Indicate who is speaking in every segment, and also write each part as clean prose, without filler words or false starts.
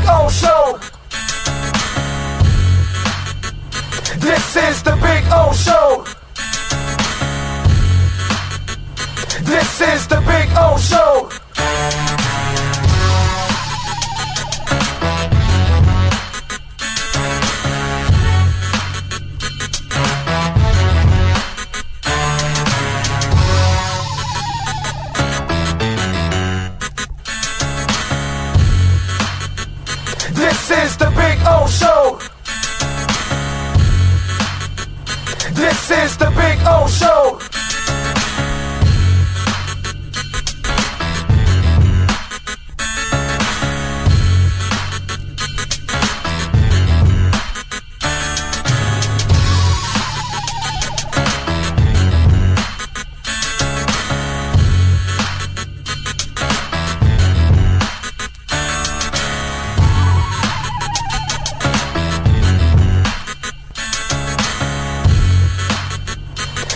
Speaker 1: Big O Show. This is the Big O Show. This is the Big O Show. This is the Big O Show. This is the Big O Show.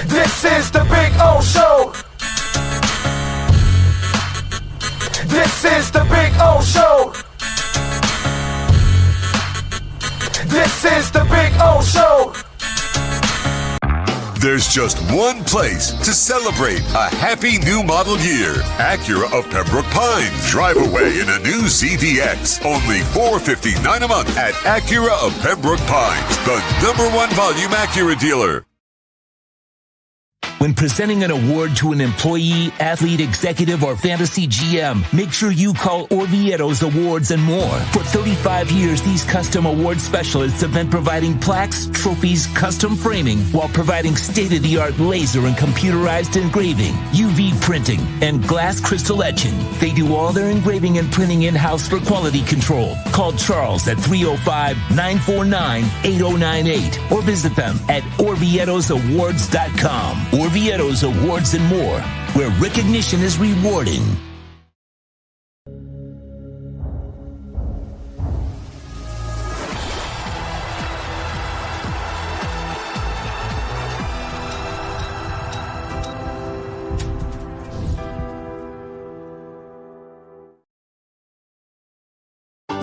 Speaker 1: This is the Big O Show. This is the Big O Show. This is the Big O Show.
Speaker 2: There's just one place to celebrate a happy new model year. Acura of Pembroke Pines. Drive away in a new ZDX. Only $459 a month at Acura of Pembroke Pines, the #1 volume Acura dealer.
Speaker 3: When presenting an award to an employee, athlete, executive, or fantasy GM, make sure you call Orvieto's Awards and More. For 35 years, these custom award specialists have been providing plaques, trophies, custom framing, while providing state-of-the-art laser and computerized engraving, UV printing, and glass crystal etching. They do all their engraving and printing in-house for quality control. Call Charles at 305-949-8098 or visit them at orvietosawards.com. Orvieto's Awards and More, where recognition is rewarding.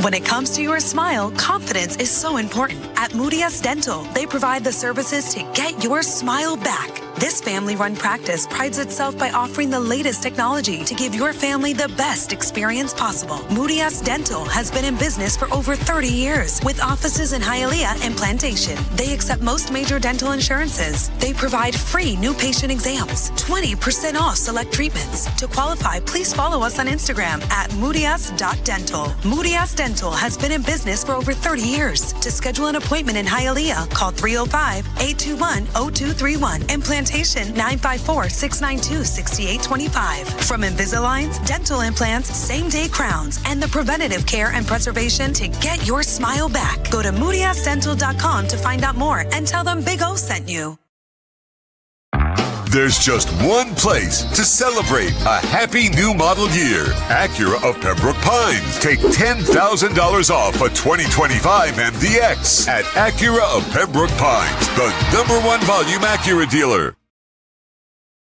Speaker 4: When it comes to your smile, confidence is so important. At Moody S Dental, they provide the services to get your smile back. This family-run practice prides itself by offering the latest technology to give your family the best experience possible. Moody S Dental has been in business for over 30 years with offices in Hialeah and Plantation. They accept most major dental insurances. They provide free new patient exams, 20% off select treatments. To qualify, please follow us on Instagram at moodys.dental. Moody S Dental has been in business for over 30 years. To schedule an appointment in Hialeah, call 305-821-0231 and Plantation 954-692-6825. From Invisaligns, dental implants, same-day crowns, and the preventative care and preservation to get your smile back. Go to moodysdental.com to find out more and tell them Big O sent you.
Speaker 2: There's just one place to celebrate a happy new model year. Acura of Pembroke Pines. Take $10,000 off a 2025 MDX at Acura of Pembroke Pines, the #1 volume Acura dealer.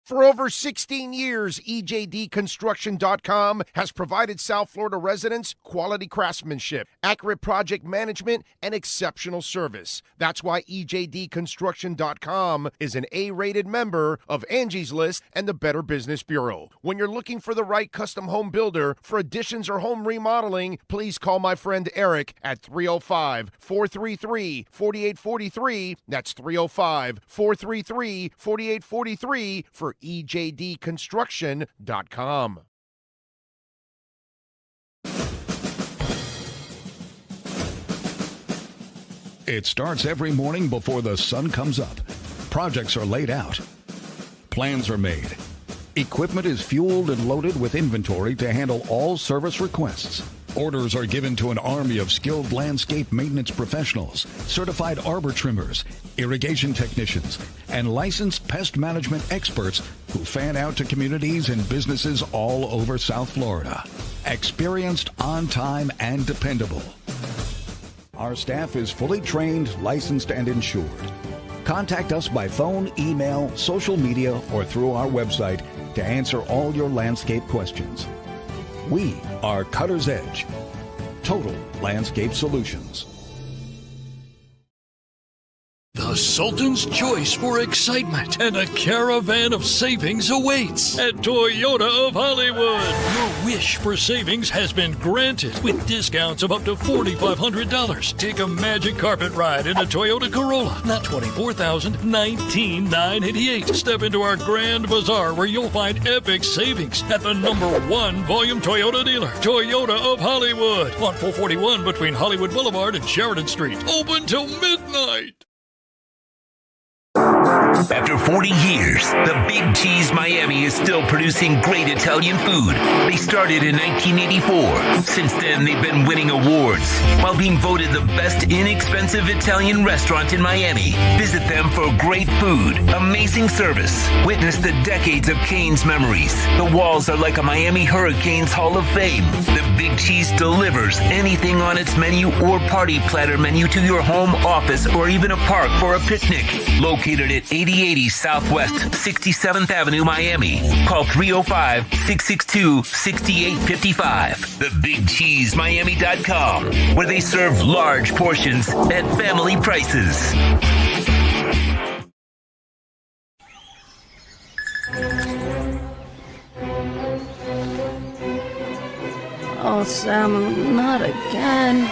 Speaker 5: For over 16 years, EJDconstruction.com has provided South Florida residents quality craftsmanship, accurate project management, and exceptional service. That's why EJDconstruction.com is an A-rated member of Angie's List and the Better Business Bureau. When you're looking for the right custom home builder for additions or home remodeling, please call my friend Eric at 305-433-4843. That's 305-433-4843 for EJDconstruction.com.
Speaker 6: It starts every morning before the sun comes up. Projects are laid out. Plans are made. Equipment is fueled and loaded with inventory to handle all service requests. Orders are given to an army of skilled landscape maintenance professionals, certified arbor trimmers, irrigation technicians, and licensed pest management experts who fan out to communities and businesses all over South Florida. Experienced, on time, and dependable. Our staff is fully trained, licensed, and insured. Contact us by phone, email, social media, or through our website to answer all your landscape questions. We are Cutter's Edge. Total Landscape Solutions.
Speaker 7: The Sultan's choice for excitement and a caravan of savings awaits at Toyota of Hollywood. Your wish for savings has been granted with discounts of up to $4,500. Take a magic carpet ride in a Toyota Corolla, not $24,000, $19,988. Step into our Grand Bazaar where you'll find epic savings at the #1 volume Toyota dealer, Toyota of Hollywood, on 441 between Hollywood Boulevard and Sheridan Street. Open till midnight.
Speaker 3: After 40 years, the Big Cheese Miami is still producing great Italian food. They started in 1984. Since then, they've been winning awards while being voted the best inexpensive Italian restaurant in Miami. Visit them for great food, amazing service. Witness the decades of Cane's memories. The walls are like a Miami Hurricanes Hall of Fame. The Big Cheese delivers anything on its menu or party platter menu to your home, office, or even a park for a picnic. Located at 8080 Southwest 67th Avenue, Miami. Call 305-662-6855. TheBigCheeseMiami.com, where they serve large portions at family prices.
Speaker 8: Oh, Sam, not again.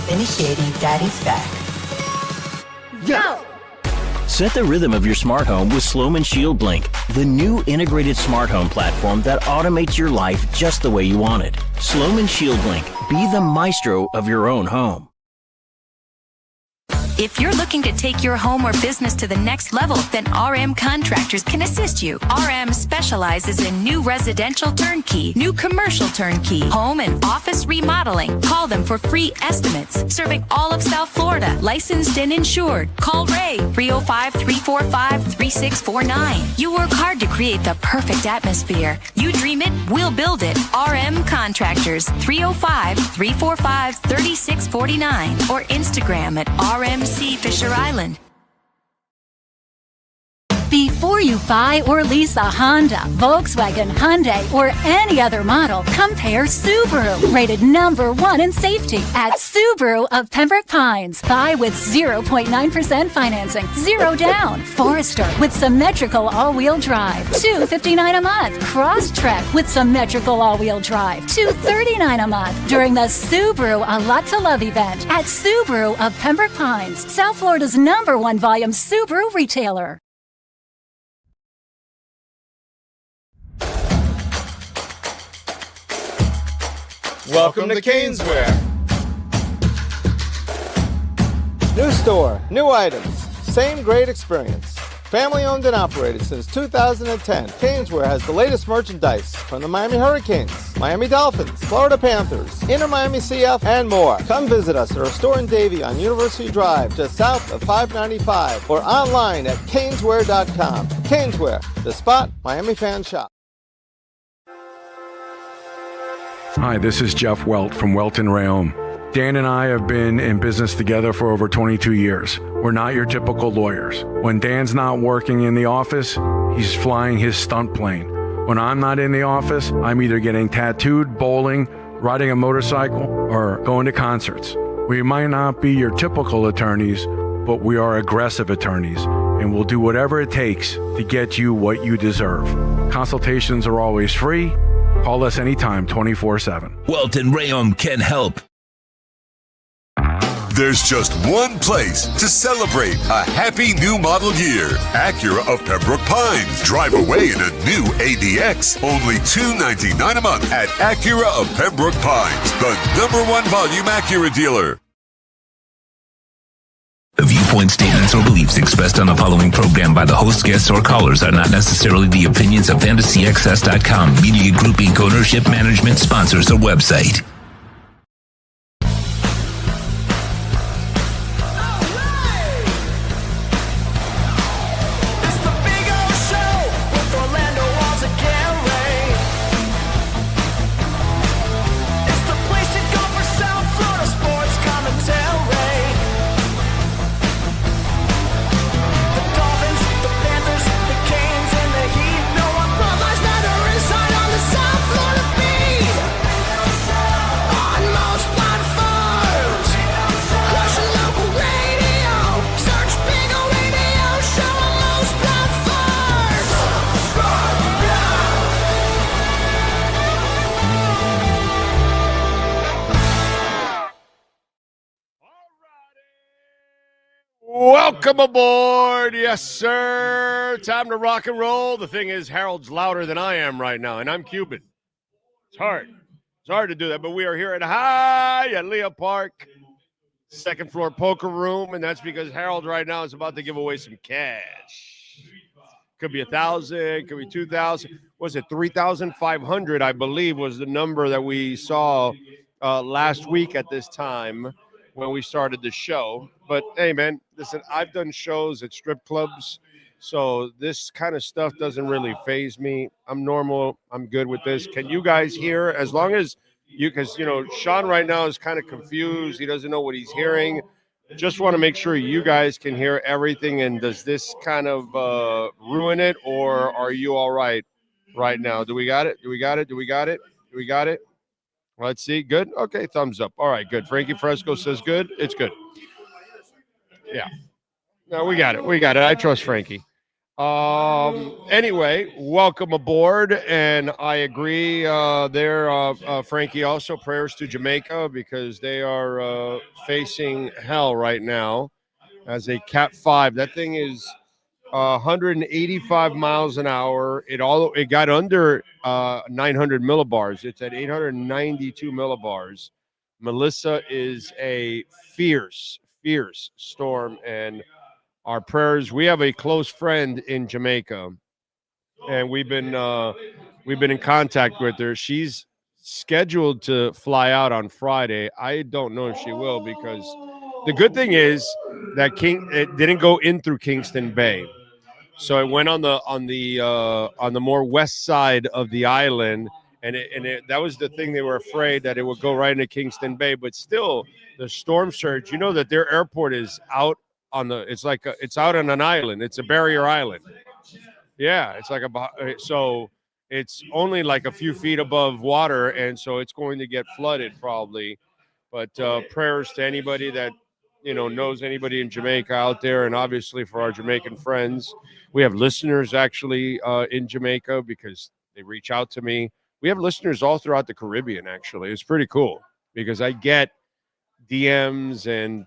Speaker 9: Initiating Daddy's back.
Speaker 8: Go!
Speaker 10: Set the rhythm of your smart home with Sloman Shield Blink, the new integrated smart home platform that automates your life just the way you want it. Sloman Shield Blink. Be the maestro of your own home.
Speaker 11: If you're looking to take your home or business to the next level, then RM Contractors can assist you. RM specializes in new residential turnkey, new commercial turnkey, home and office remodeling. Call them for free estimates. Serving all of South Florida, licensed and insured. Call Ray, 305-345-3649. You work hard to create the perfect atmosphere. You dream it, we'll build it. RM Contractors, 305-345-3649 or Instagram at RMC Fisher Island.
Speaker 12: Before you buy or lease a Honda, Volkswagen, Hyundai, or any other model, compare Subaru, rated #1 in safety at Subaru of Pembroke Pines. Buy with 0.9% financing, 0 down. Forester with symmetrical all-wheel drive, $259 a month. Crosstrek with symmetrical all-wheel drive, $239 a month. During the Subaru A Lot to Love event at Subaru of Pembroke Pines, South Florida's #1 volume Subaru retailer.
Speaker 13: Welcome to Caneswear. New store, new items, same great experience. Family owned and operated since 2010, Caneswear has the latest merchandise from the Miami Hurricanes, Miami Dolphins, Florida Panthers, Inter Miami CF, and more. Come visit us at our store in Davie on University Drive, just south of 595, or online at caneswear.com. Caneswear, the spot Miami fans shop.
Speaker 14: Hi, this is Jeff Welt from Welt & Rayom. Dan and I have been in business together for over 22 years. We're not your typical lawyers. When Dan's not working in the office, he's flying his stunt plane. When I'm not in the office, I'm either getting tattooed, bowling, riding a motorcycle, or going to concerts. We might not be your typical attorneys, but we are aggressive attorneys, and we'll do whatever it takes to get you what you deserve. Consultations are always free. Call us anytime, 24/7.
Speaker 3: Welt & Rayom can help.
Speaker 2: There's just one place to celebrate a happy new model year. Acura of Pembroke Pines. Drive away in a new ADX. Only $299 a month at Acura of Pembroke Pines, the #1 volume Acura dealer.
Speaker 3: Have you viewpoint statements or beliefs expressed on the following program by the host, guests, or callers are not necessarily the opinions of FantasyAccess.com, Media Group Inc. ownership, management, sponsors, or website.
Speaker 5: Welcome aboard. Yes, sir. Time to rock and roll. The thing is, Harold's louder than I am right now, and I'm Cuban. It's hard. It's hard to do that, but we are here at Hialeah Park, second floor poker room, and that's because Harold right now is about to give away some cash. Could be 1,000, could be 2,000. Was it 3,500? I believe was the number that we saw last week at this time when we started the show. But hey, man, listen, I've done shows at strip clubs, so this kind of stuff doesn't really faze me. I'm normal. I'm good with this. Can you guys hear? As long as you, because, you know, Sean right now is kind of confused. He doesn't know what he's hearing. Just want to make sure you guys can hear everything. And does this kind of ruin it, or are you all right now? Do we got it? Do we got it? Do we got it? Do we got it? Let's see. Good. Okay. Thumbs up. All right. Good. Frankie Fresco says good. It's good. Yeah. No, we got it. We got it. I trust Frankie. Anyway, welcome aboard. And I agree there, Frankie, also prayers to Jamaica because they are facing hell right now as a Cat 5. That thing is 185 miles an hour. It got under 900 millibars. It's at 892 millibars. Melissa is a fierce storm, and our prayers. We have a close friend in Jamaica, and we've been in contact with her. She's scheduled to fly out on Friday. I don't know if she will, because the good thing is that it didn't go in through Kingston Bay. So it went on the more west side of the island, and that was the thing. They were afraid that it would go right into Kingston Bay, but still the storm surge. You know that their airport is out on it's out on an island. It's a barrier island. Yeah, it's like so it's only like a few feet above water, and so it's going to get flooded probably. But prayers to anybody that knows anybody in Jamaica out there, and obviously for our Jamaican friends. We have listeners actually in Jamaica because they reach out to me. We have listeners all throughout the Caribbean, actually. It's pretty cool because I get DMs and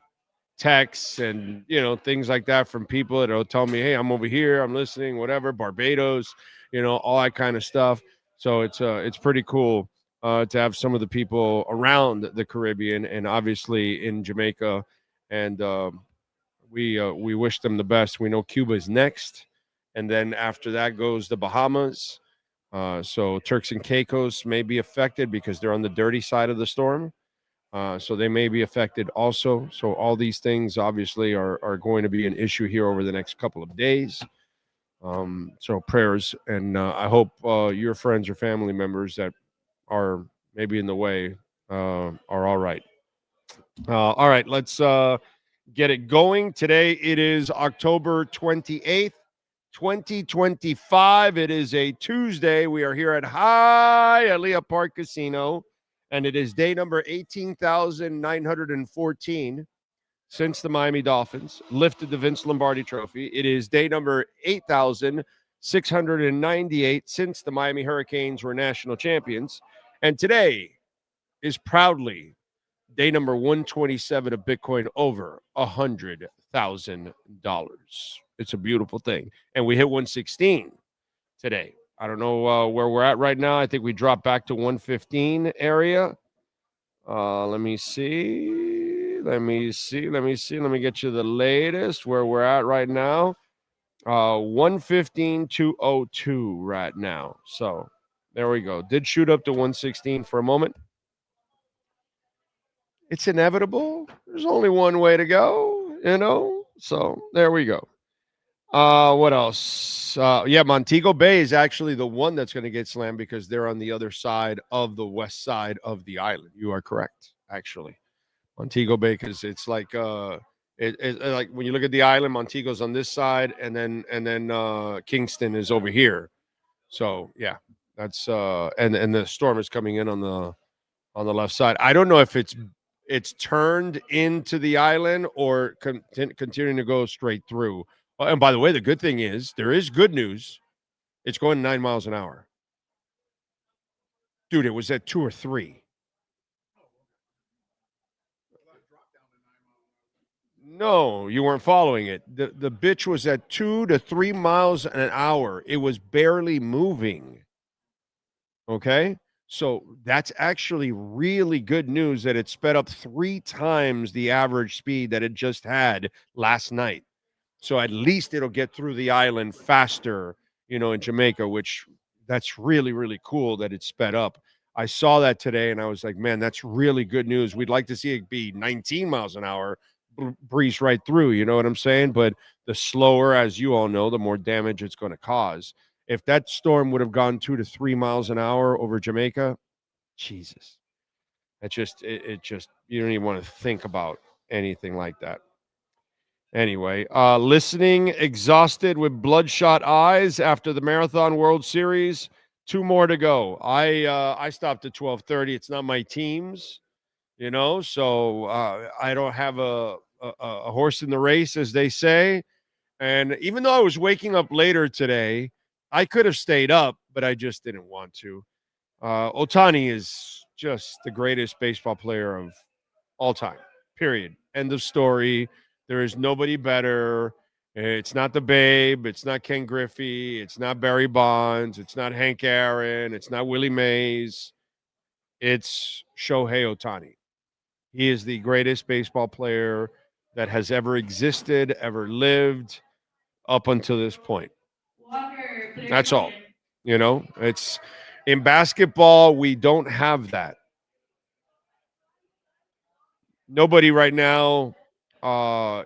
Speaker 5: texts and, things like that from people that will tell me, hey, I'm over here, I'm listening, whatever, Barbados, all that kind of stuff. So it's pretty cool to have some of the people around the Caribbean and obviously in Jamaica. And we wish them the best. We know Cuba's next. And then after that goes the Bahamas. So Turks and Caicos may be affected because they're on the dirty side of the storm. So they may be affected also. So all these things obviously are going to be an issue here over the next couple of days. So prayers. And I hope your friends or family members that are maybe in the way are all right. All right, let's get it going. Today it is October 28th. 2025. It is a Tuesday. We are here at Hialeah Park Casino, and it is day number 18,914 since the Miami Dolphins lifted the Vince Lombardi Trophy. It is day number 8,698 since the Miami Hurricanes were national champions. And today is proudly day number 127 of Bitcoin over $100,000. It's a beautiful thing. And we hit 116 today. I don't know where we're at right now. I think we dropped back to 115 area. Let me see.
Speaker 15: Let me get you the latest where we're at right now. 115.202 right now. So there we go. Did shoot up to 116 for a moment. It's inevitable. There's only one way to go, So there we go. What else? Montego Bay is actually the one that's going to get slammed because they're on the other side of the west side of the island. You are correct, actually. Montego Bay, because it's like like when you look at the island, Montego's on this side, and then Kingston is over here. So yeah, that's and the storm is coming in on the left side. I don't know if it's turned into the island or continuing to go straight through. And by the way, the good thing is there is good news. It's going 9 miles an hour. Dude, it was at 2 or 3. No, you weren't following it. The bitch was at 2 to 3 miles an hour. It was barely moving. Okay? So that's actually really good news that it sped up 3 times the average speed that it just had last night. So at least it'll get through the island faster, in Jamaica, which that's really, really cool that it sped up. I saw that today and I was like, man, that's really good news. We'd like to see it be 19 miles an hour, breeze right through, you know what I'm saying? But the slower, as you all know, the more damage it's going to cause. If that storm would have gone 2 to 3 miles an hour over Jamaica, Jesus, it just, you don't even want to think about anything like that. Anyway, listening, exhausted with bloodshot eyes after the Marathon World Series. 2 more to go. I stopped at 12:30. It's not my team's, so I don't have a horse in the race, as they say. And even though I was waking up later today, I could have stayed up, but I just didn't want to. Ohtani is just the greatest baseball player of all time, period. End of story. There is nobody better. It's not the Babe. It's not Ken Griffey. It's not Barry Bonds. It's not Hank Aaron. It's not Willie Mays. It's Shohei Ohtani. He is the greatest baseball player that has ever existed, ever lived up until this point. That's all. It's in basketball, we don't have that. Nobody right now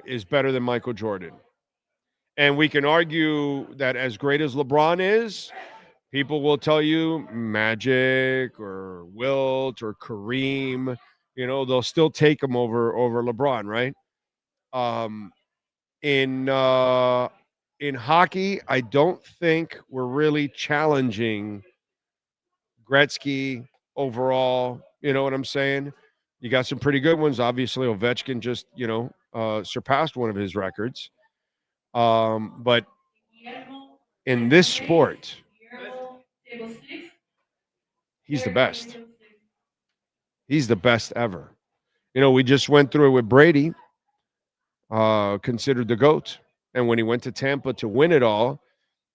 Speaker 15: is better than Michael Jordan. And we can argue that as great as LeBron is, people will tell you Magic or Wilt or Kareem, they'll still take him over LeBron, right? In hockey, I don't think we're really challenging Gretzky overall. You know what I'm saying? You got some pretty good ones. Obviously, Ovechkin just, surpassed one of his records. But in this sport, he's the best. He's the best ever. We just went through it with Brady, considered the GOAT. And when he went to Tampa to win it all,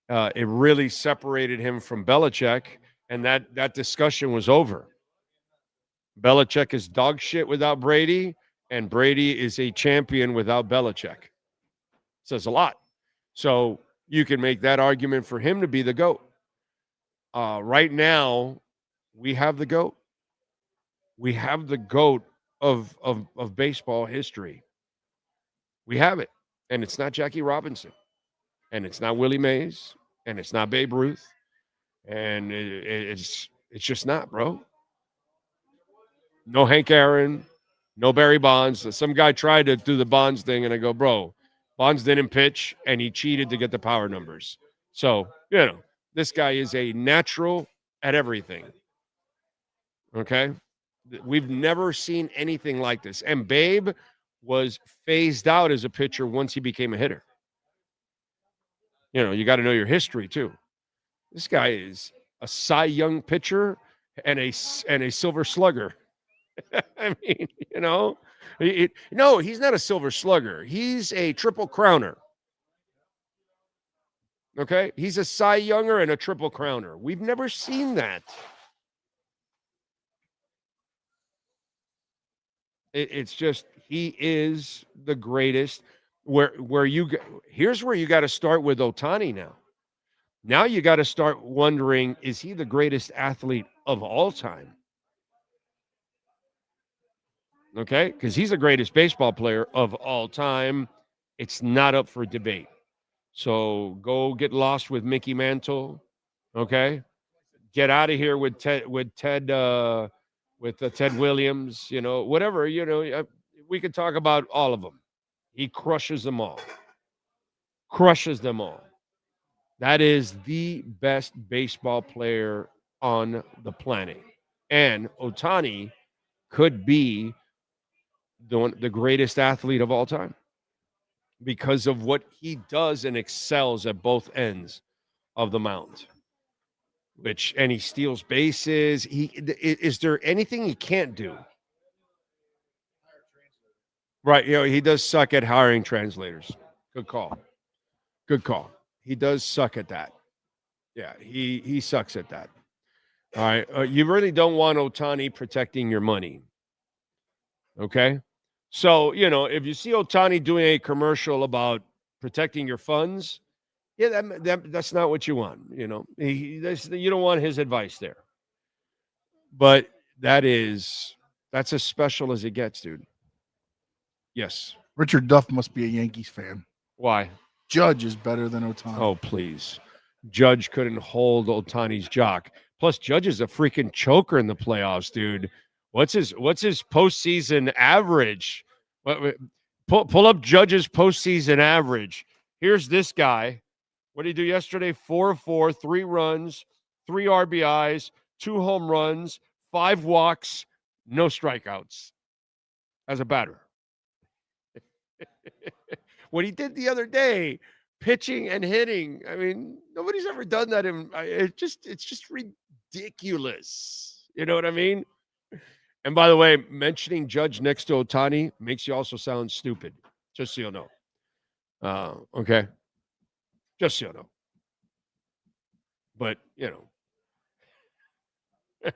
Speaker 15: it really separated him from Belichick. And that discussion was over. Belichick is dog shit without Brady, and Brady is a champion without Belichick. Says a lot. So you can make that argument for him to be the GOAT. Right now, we have the GOAT. We have the GOAT of baseball history. We have it. And it's not Jackie Robinson. And it's not Willie Mays. And it's not Babe Ruth. And it's just not, bro. No Hank Aaron. No Barry Bonds. Some guy tried to do the Bonds thing, and I go, bro, Bonds didn't pitch, and he cheated to get the power numbers. So, this guy is a natural at everything. Okay? We've never seen anything like this. And Babe was phased out as a pitcher once he became a hitter. You got to know your history, too. This guy is a Cy Young pitcher and a Silver Slugger. I mean, no, he's not a Silver Slugger. He's a Triple Crowner. Okay? He's a Cy Younger and a Triple Crowner. We've never seen that. It's just, He is the greatest. Here's where you got to start with Ohtani now. Now you got to start wondering, is he the greatest athlete of all time? Okay, because he's the greatest baseball player of all time. It's not up for debate. So go get lost with Mickey Mantle. Okay, get out of here with Ted Williams. You know, whatever. You know, we could talk about all of them. He crushes them all. Crushes them all. That is the best baseball player on the planet, and Ohtani could be the greatest athlete of all time because of what he does and excels at both ends of the mound. And he steals bases. Is there anything he can't do? Right, you know, he does suck at hiring translators. Good call. Good call. He does suck at that. Yeah, he sucks at that. All right, you really don't want Ohtani protecting your money. Okay? So, you know, if you see Ohtani doing a commercial about protecting your funds, yeah, that's not what you want. You know, you don't want his advice there. But that's as special as it gets, dude. Yes.
Speaker 16: Richard Duff must be a Yankees fan.
Speaker 15: Why?
Speaker 16: Judge is better than Ohtani.
Speaker 15: Oh, please. Judge couldn't hold Ohtani's jock. Plus, Judge is a freaking choker in the playoffs, dude. What's his postseason average? Pull up Judge's postseason average. Here's this guy. What did he do yesterday? 4 of 4, 3 runs, 3 RBIs, 2 home runs, 5 walks, no strikeouts as a batter. What he did the other day, pitching and hitting. I mean, nobody's ever done that. It's just ridiculous. You know what I mean? And by the way, mentioning Judge next to Ohtani makes you also sound stupid, just so you know. Okay? Just so you know. But, you know.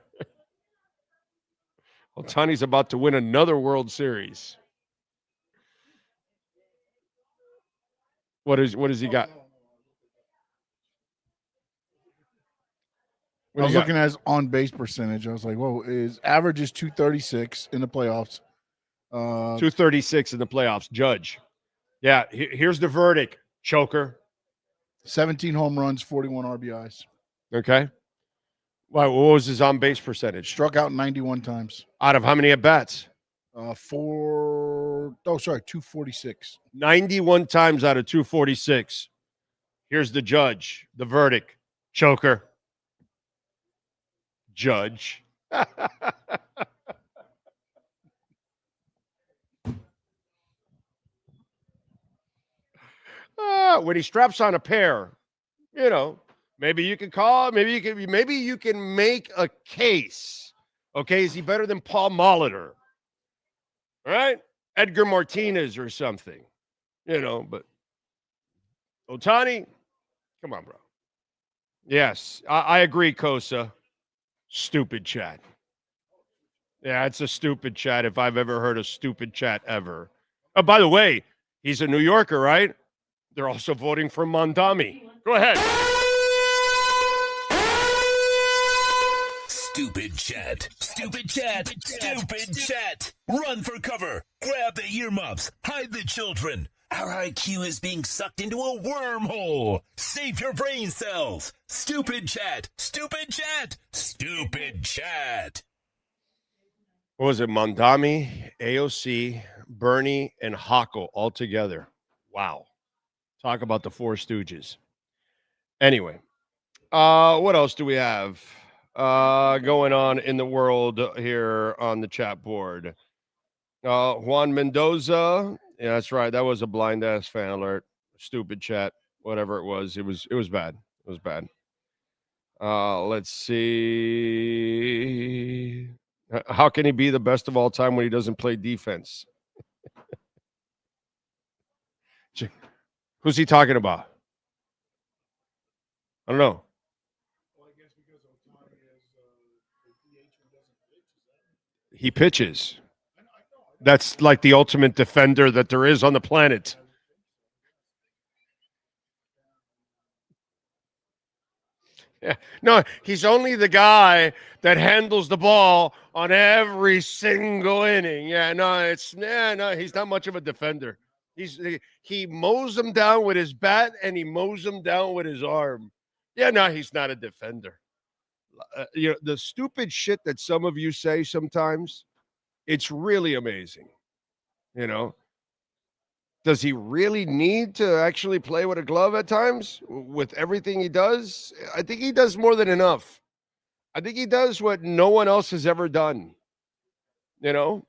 Speaker 15: Ohtani's about to win another World Series. What has he got?
Speaker 16: I was looking at his on-base percentage. I was like, whoa, his average is 236 in the playoffs.
Speaker 15: 236 in the playoffs. Judge. Yeah, here's the verdict. Choker.
Speaker 16: 17 home runs, 41 RBIs.
Speaker 15: Okay. What was his on-base percentage?
Speaker 16: Struck out 91 times.
Speaker 15: Out of how many at-bats?
Speaker 16: 246.
Speaker 15: 91 times out of 246. Here's the judge. The verdict. Choker. Judge. When he straps on a pair, you know, maybe you can make a case. Okay, is he better than Paul Molitor? All right? Edgar Martinez or something. You know, but Ohtani, come on, bro. Yes, I agree, Kosa. Stupid chat. Yeah, it's a stupid chat if I've ever heard a stupid chat ever. Oh, by the way, he's a New Yorker, right? They're also voting for Mondami. Go ahead.
Speaker 3: Stupid chat. Stupid chat. Stupid chat. Run for cover. Grab the earmuffs. Hide the children. Our IQ is being sucked into a wormhole. Save your brain cells. Stupid chat. Stupid chat. Stupid chat.
Speaker 15: What was it? Mondami, AOC, Bernie, and Hockel all together. Wow. Talk about the Four Stooges. Anyway, what else do we have going on in the world here on the chat board? Juan Mendoza. Yeah, that's right. That was a blind ass fan alert. Stupid chat. Whatever it was. It was bad. It was bad. Let's see. How can he be the best of all time when he doesn't play defense? Who's he talking about? I don't know. He pitches. That's like the ultimate defender that there is on the planet. Yeah. No, he's only the guy that handles the ball on every single inning. Yeah, no, he's not much of a defender. He mows them down with his bat and he mows them down with his arm. Yeah, no, he's not a defender. The stupid shit that some of you say sometimes, it's really amazing. Does he really need to actually play with a glove at times with everything he does? I think he does more than enough. I think he does what no one else has ever done. Yeah,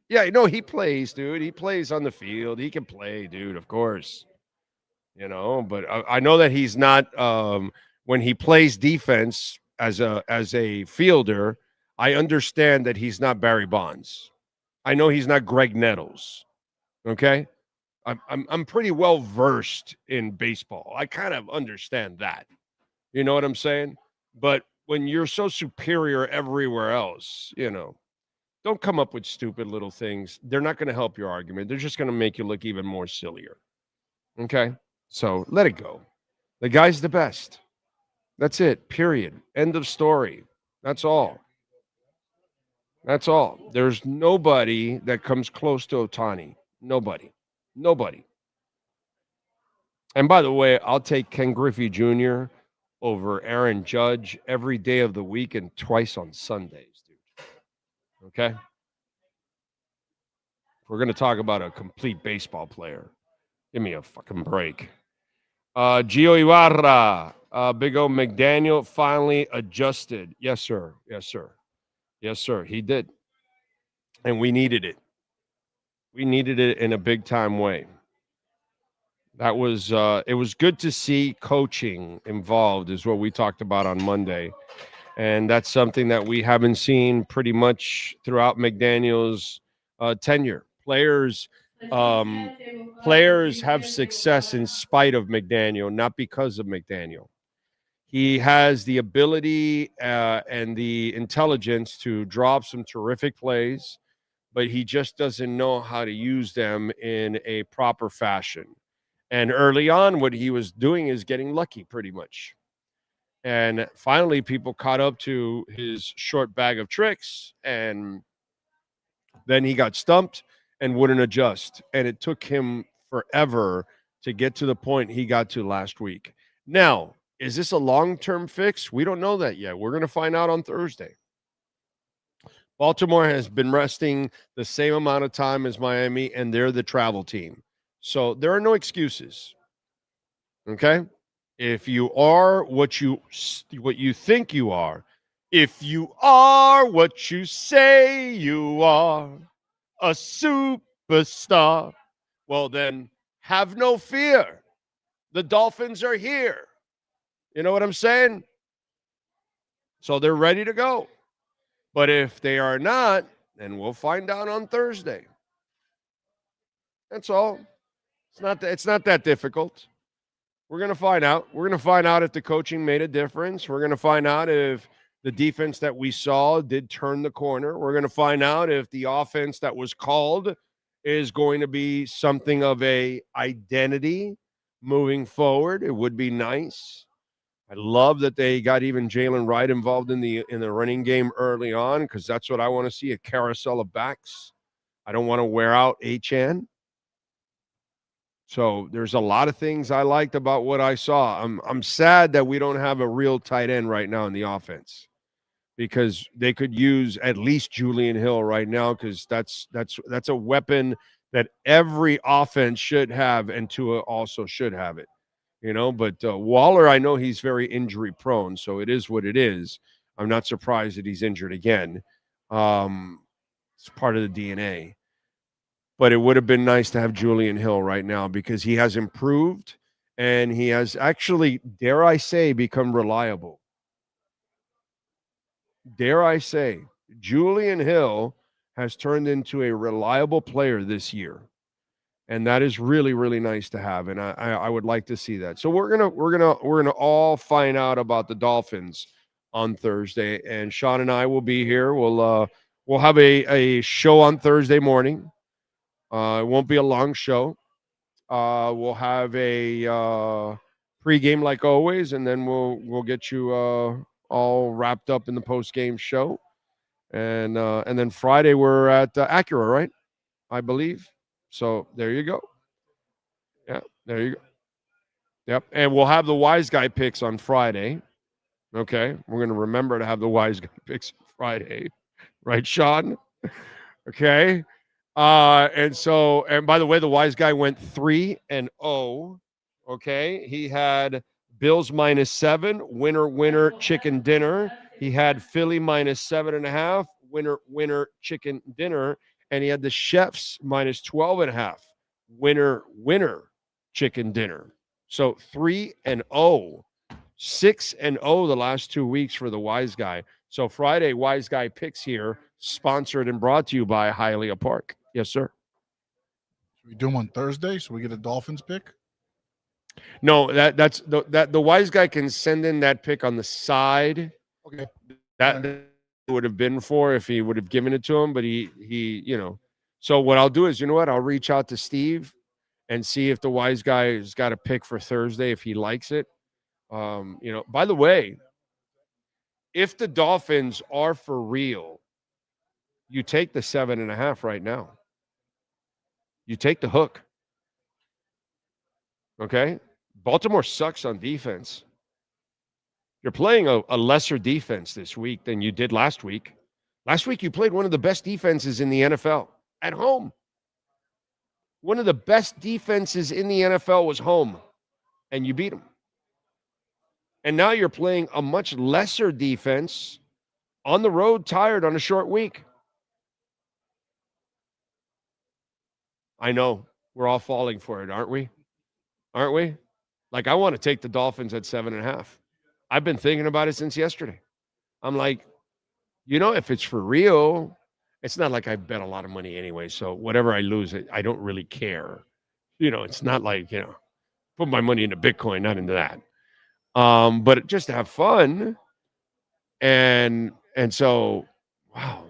Speaker 15: he plays, dude. He plays on the field. He can play, dude, of course. But I know that he's not when he plays defense as a fielder, I understand that he's not Barry Bonds. I know he's not Greg Nettles. Okay, I'm pretty well versed in baseball. I kind of understand that. You know what I'm saying? But when you're so superior everywhere else, don't come up with stupid little things. They're not going to help your argument. They're just going to make you look even more sillier. Okay, so let it go. The guy's the best. That's it. Period. End of story. That's all. That's all. There's nobody that comes close to Ohtani. Nobody. And by the way, I'll take Ken Griffey Jr. over Aaron Judge every day of the week and twice on Sundays, dude. Okay? If we're going to talk about a complete baseball player, give me a fucking break. Gio Ibarra, Big O McDaniel finally adjusted. Yes, sir. He did. And we needed it. We needed it in a big time way. That was it was good to see coaching involved, is what we talked about on Monday. And that's something that we haven't seen pretty much throughout McDaniel's tenure. Players have success in spite of McDaniel, not because of McDaniel. He has the ability and the intelligence to draw up some terrific plays, but he just doesn't know how to use them in a proper fashion. And early on, what he was doing is getting lucky pretty much. And finally, people caught up to his short bag of tricks, and then he got stumped and wouldn't adjust. And it took him forever to get to the point he got to last week. Now, is this a long-term fix? We don't know that yet. We're going to find out on Thursday. Baltimore has been resting the same amount of time as Miami, and they're the travel team. So there are no excuses. Okay? If you are what you think you are, if you are what you say you are, a superstar, well then have no fear. The Dolphins are here. You know what I'm saying? So they're ready to go. But if they are not, then we'll find out on Thursday. That's all. It's not that difficult. We're going to find out. We're going to find out if the coaching made a difference. We're going to find out if the defense that we saw did turn the corner. We're going to find out if the offense that was called is going to be something of a identity moving forward. It would be nice. I love that they got even Jalen Wright involved in the running game early on, because that's what I want to see, a carousel of backs. I don't want to wear out Achane. So there's a lot of things I liked about what I saw. I'm sad that we don't have a real tight end right now in the offense, because they could use at least Julian Hill right now, because that's a weapon that every offense should have, and Tua also should have it. But Waller, I know he's very injury prone, so it is what it is. I'm not surprised that he's injured again. It's part of the DNA. But it would have been nice to have Julian Hill right now, because he has improved and he has actually, dare I say, become reliable. Dare I say, Julian Hill has turned into a reliable player this year. And that is really, really nice to have, and I would like to see that. So we're gonna all find out about the Dolphins on Thursday, and Sean and I will be here. We'll We'll have a show on Thursday morning. It won't be a long show. We'll have a pregame like always, and then we'll get you all wrapped up in the post-game show. And then Friday we're at Acura, right? I believe. So there you go. Yeah, there you go. Yep. And we'll have the wise guy picks on Friday. Okay. We're going to remember to have the wise guy picks Friday. Right, Sean? Okay. And by the way, the wise guy went 3-0. Okay. He had Bills -7, winner, chicken dinner. He had Philly -7.5, winner, chicken dinner. And he had the Chefs -12.5, winner, chicken dinner. So 3-0, 6-0 the last 2 weeks for the wise guy. So Friday, wise guy picks here, sponsored and brought to you by Hialeah Park. Yes, sir.
Speaker 16: Should we do them on Thursday so we get a Dolphins pick?
Speaker 15: No, that's the wise guy can send in that pick on the side.
Speaker 16: Okay.
Speaker 15: That would have been for if he would have given it to him, but he So what I'll do is, I'll reach out to Steve and see if the wise guy has got a pick for Thursday if he likes it. By the way, if the Dolphins are for real, you take the 7.5 right now. You take the hook. Okay? Baltimore sucks on defense. You're playing a lesser defense this week than you did last week. Last week, you played one of the best defenses in the NFL at home. One of the best defenses in the NFL was home, and you beat them. And now you're playing a much lesser defense on the road, tired on a short week. I know. We're all falling for it, aren't we? Aren't we? Like, I want to take the Dolphins at 7.5. I've been thinking about it since yesterday. I'm like, if it's for real, it's not like I bet a lot of money anyway. So whatever I lose, I don't really care. It's not like, put my money into Bitcoin, not into that. But just to have fun. And so, wow.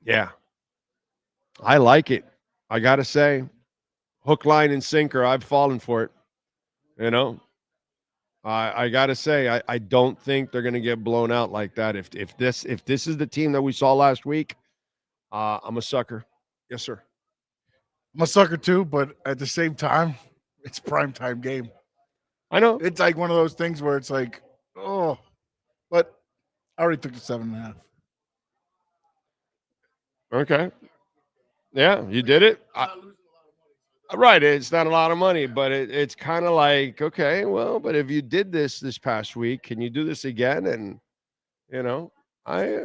Speaker 15: Yeah. I like it. I got to say, hook, line, and sinker, I've fallen for it. I got to say, I don't think they're going to get blown out like that. If this is the team that we saw last week, I'm a sucker. Yes, sir.
Speaker 16: I'm a sucker too, but at the same time, it's a primetime game.
Speaker 15: I know.
Speaker 16: It's like one of those things where it's like, oh, but I already took the 7.5.
Speaker 15: Okay. Yeah, you did it. Right. It's not a lot of money, but it's kind of like, okay, well, but if you did this past week, can you do this again? And, I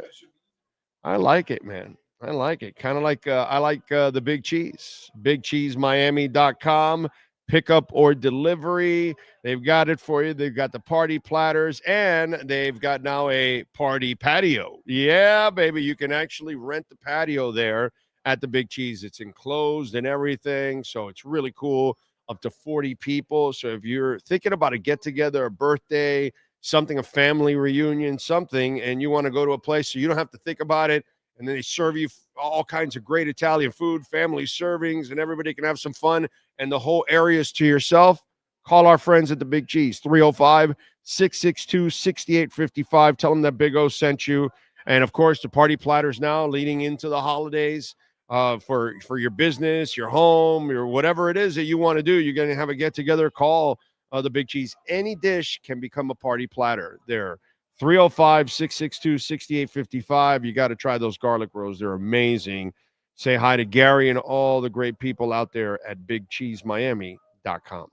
Speaker 15: like it, man. I like it. Kind of like, I like the Big Cheese, BigCheeseMiami.com. Pickup or delivery. They've got it for you. They've got the party platters, and they've got now a party patio. Yeah, baby. You can actually rent the patio there at the Big Cheese. It's enclosed and everything, so it's really cool. Up to 40 people. So if you're thinking about a get-together, a birthday, something, a family reunion, something, and you want to go to a place so you don't have to think about it, and then they serve you all kinds of great Italian food, family servings, and everybody can have some fun, and the whole area is to yourself, call our friends at the Big Cheese, 305-662-6855. Tell them that Big O sent you. And, of course, the party platters now leading into the holidays for your business, your home, your whatever it is that you want to do. You're going to have a get-together, call the Big Cheese. Any dish can become a party platter there. 305-662-6855. You got to try those garlic rolls. They're amazing. Say hi to Gary and all the great people out there at BigCheeseMiami.com.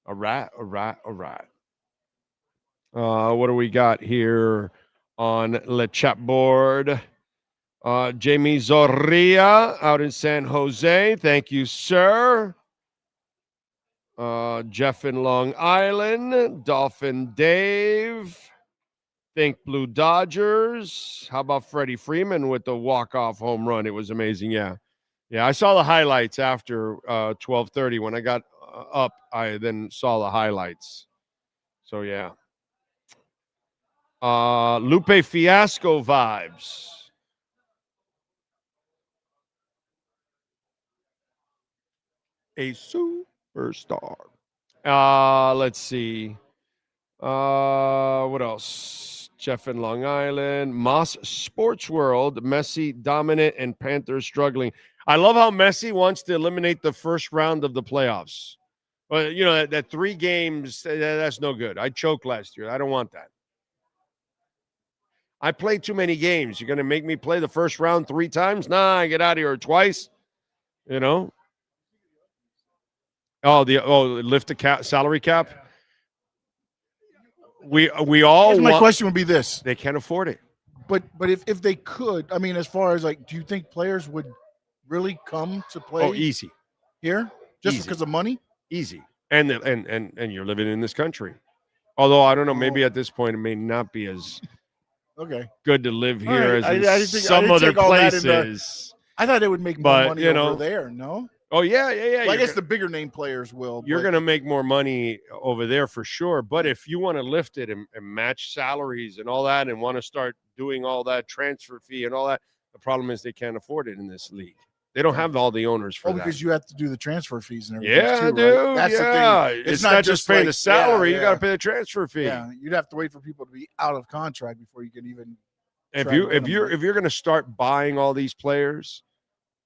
Speaker 15: All right. What do we got here on the chat board? Jamie Zorria out in San Jose. Thank you, sir. Jeff in Long Island. Dolphin Dave. Think Blue Dodgers. How about Freddie Freeman with the walk-off home run? It was amazing. Yeah, I saw the highlights after 12:30. When I got up, I then saw the highlights. So, yeah. Lupe Fiasco vibes. A superstar. Let's see. What else? Jeff in Long Island. Moss Sports World. Messi dominant and Panthers struggling. I love how Messi wants to eliminate the first round of the playoffs. But, you know, that 3 games, that's no good. I choked last year. I don't want that. I played too many games. You're going to make me play the first round 3 times? Nah, I get out of here twice. You know? Lift the salary cap. We all.
Speaker 16: My question would be this:
Speaker 15: they can't afford it.
Speaker 16: But if they could, I mean, as far as like, do you think players would really come to play?
Speaker 15: Oh, easy
Speaker 16: here just because of money.
Speaker 15: Easy, and you're living in this country. Although I don't know, maybe at this point it may not be as good to live here as in some other places.
Speaker 16: I thought it would make more money over there. No.
Speaker 15: Oh, yeah.
Speaker 16: Well, I guess the bigger name players will.
Speaker 15: You're going to make more money over there for sure. But if you want to lift it and match salaries and all that and want to start doing all that transfer fee and all that, the problem is they can't afford it in this league. They don't have all the owners for that.
Speaker 16: Because you have to do the transfer fees and everything.
Speaker 15: Yeah,
Speaker 16: too,
Speaker 15: dude.
Speaker 16: Right? That's
Speaker 15: the thing. It's not just paying the salary.
Speaker 16: Yeah.
Speaker 15: You got to pay the transfer fee.
Speaker 16: Yeah, you'd have to wait for people to be out of contract before you can even.
Speaker 15: If you're going to start buying all these players,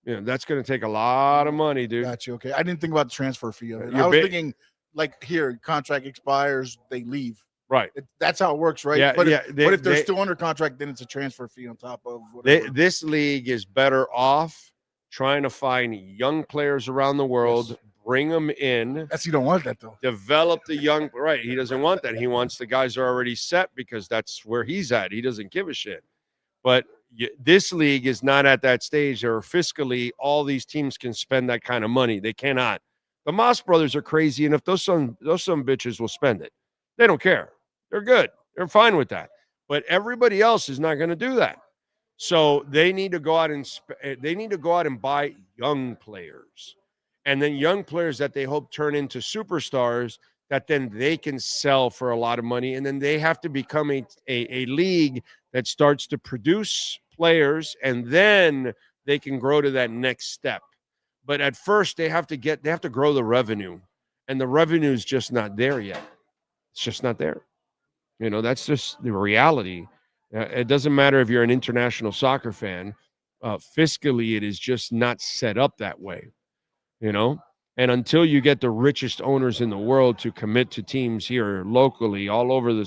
Speaker 15: that's going to take a lot of money, dude.
Speaker 16: Gotcha. Okay, I didn't think about the transfer fee of it. I was thinking, like, here, contract expires, they leave.
Speaker 15: Right.
Speaker 16: That's how it works, right?
Speaker 15: Yeah,
Speaker 16: but if they're still under contract, then it's a transfer fee on top of whatever.
Speaker 15: This league is better off trying to find young players around the world, bring them in.
Speaker 16: You don't want that, though.
Speaker 15: Develop the young. Right. He doesn't want that. He wants the guys who are already set because that's where he's at. He doesn't give a shit. But this league is not at that stage, or fiscally, all these teams can spend that kind of money. They cannot. The Moss brothers are crazy, and if those some bitches will spend it, they don't care. They're good. They're fine with that. But everybody else is not going to do that. So they need to go out and buy young players, and then young players that they hope turn into superstars that then they can sell for a lot of money, and then they have to become a league that starts to produce players, and then they can grow to that next step. But at first, they have to grow the revenue, and the revenue is just not there yet. It's just not there. That's just the reality. It doesn't matter if you're an international soccer fan. Fiscally, it is just not set up that way. And until you get the richest owners in the world to commit to teams here locally, all over the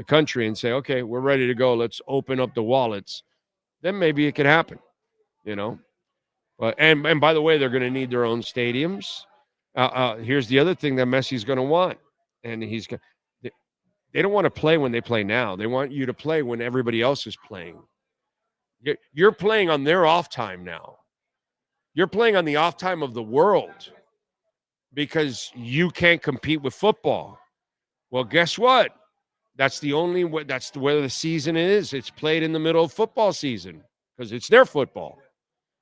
Speaker 15: country, and say, okay, we're ready to go, let's open up the wallets, then maybe it could happen, But and by the way, they're going to need their own stadiums. Here's the other thing that Messi's going to want, and they don't want to play when they play now. They want you to play when everybody else is playing. You're playing on their off time now. You're playing on the off time of the world because you can't compete with football. Well, guess what? That's where the season is. It's played in the middle of football season because it's their football.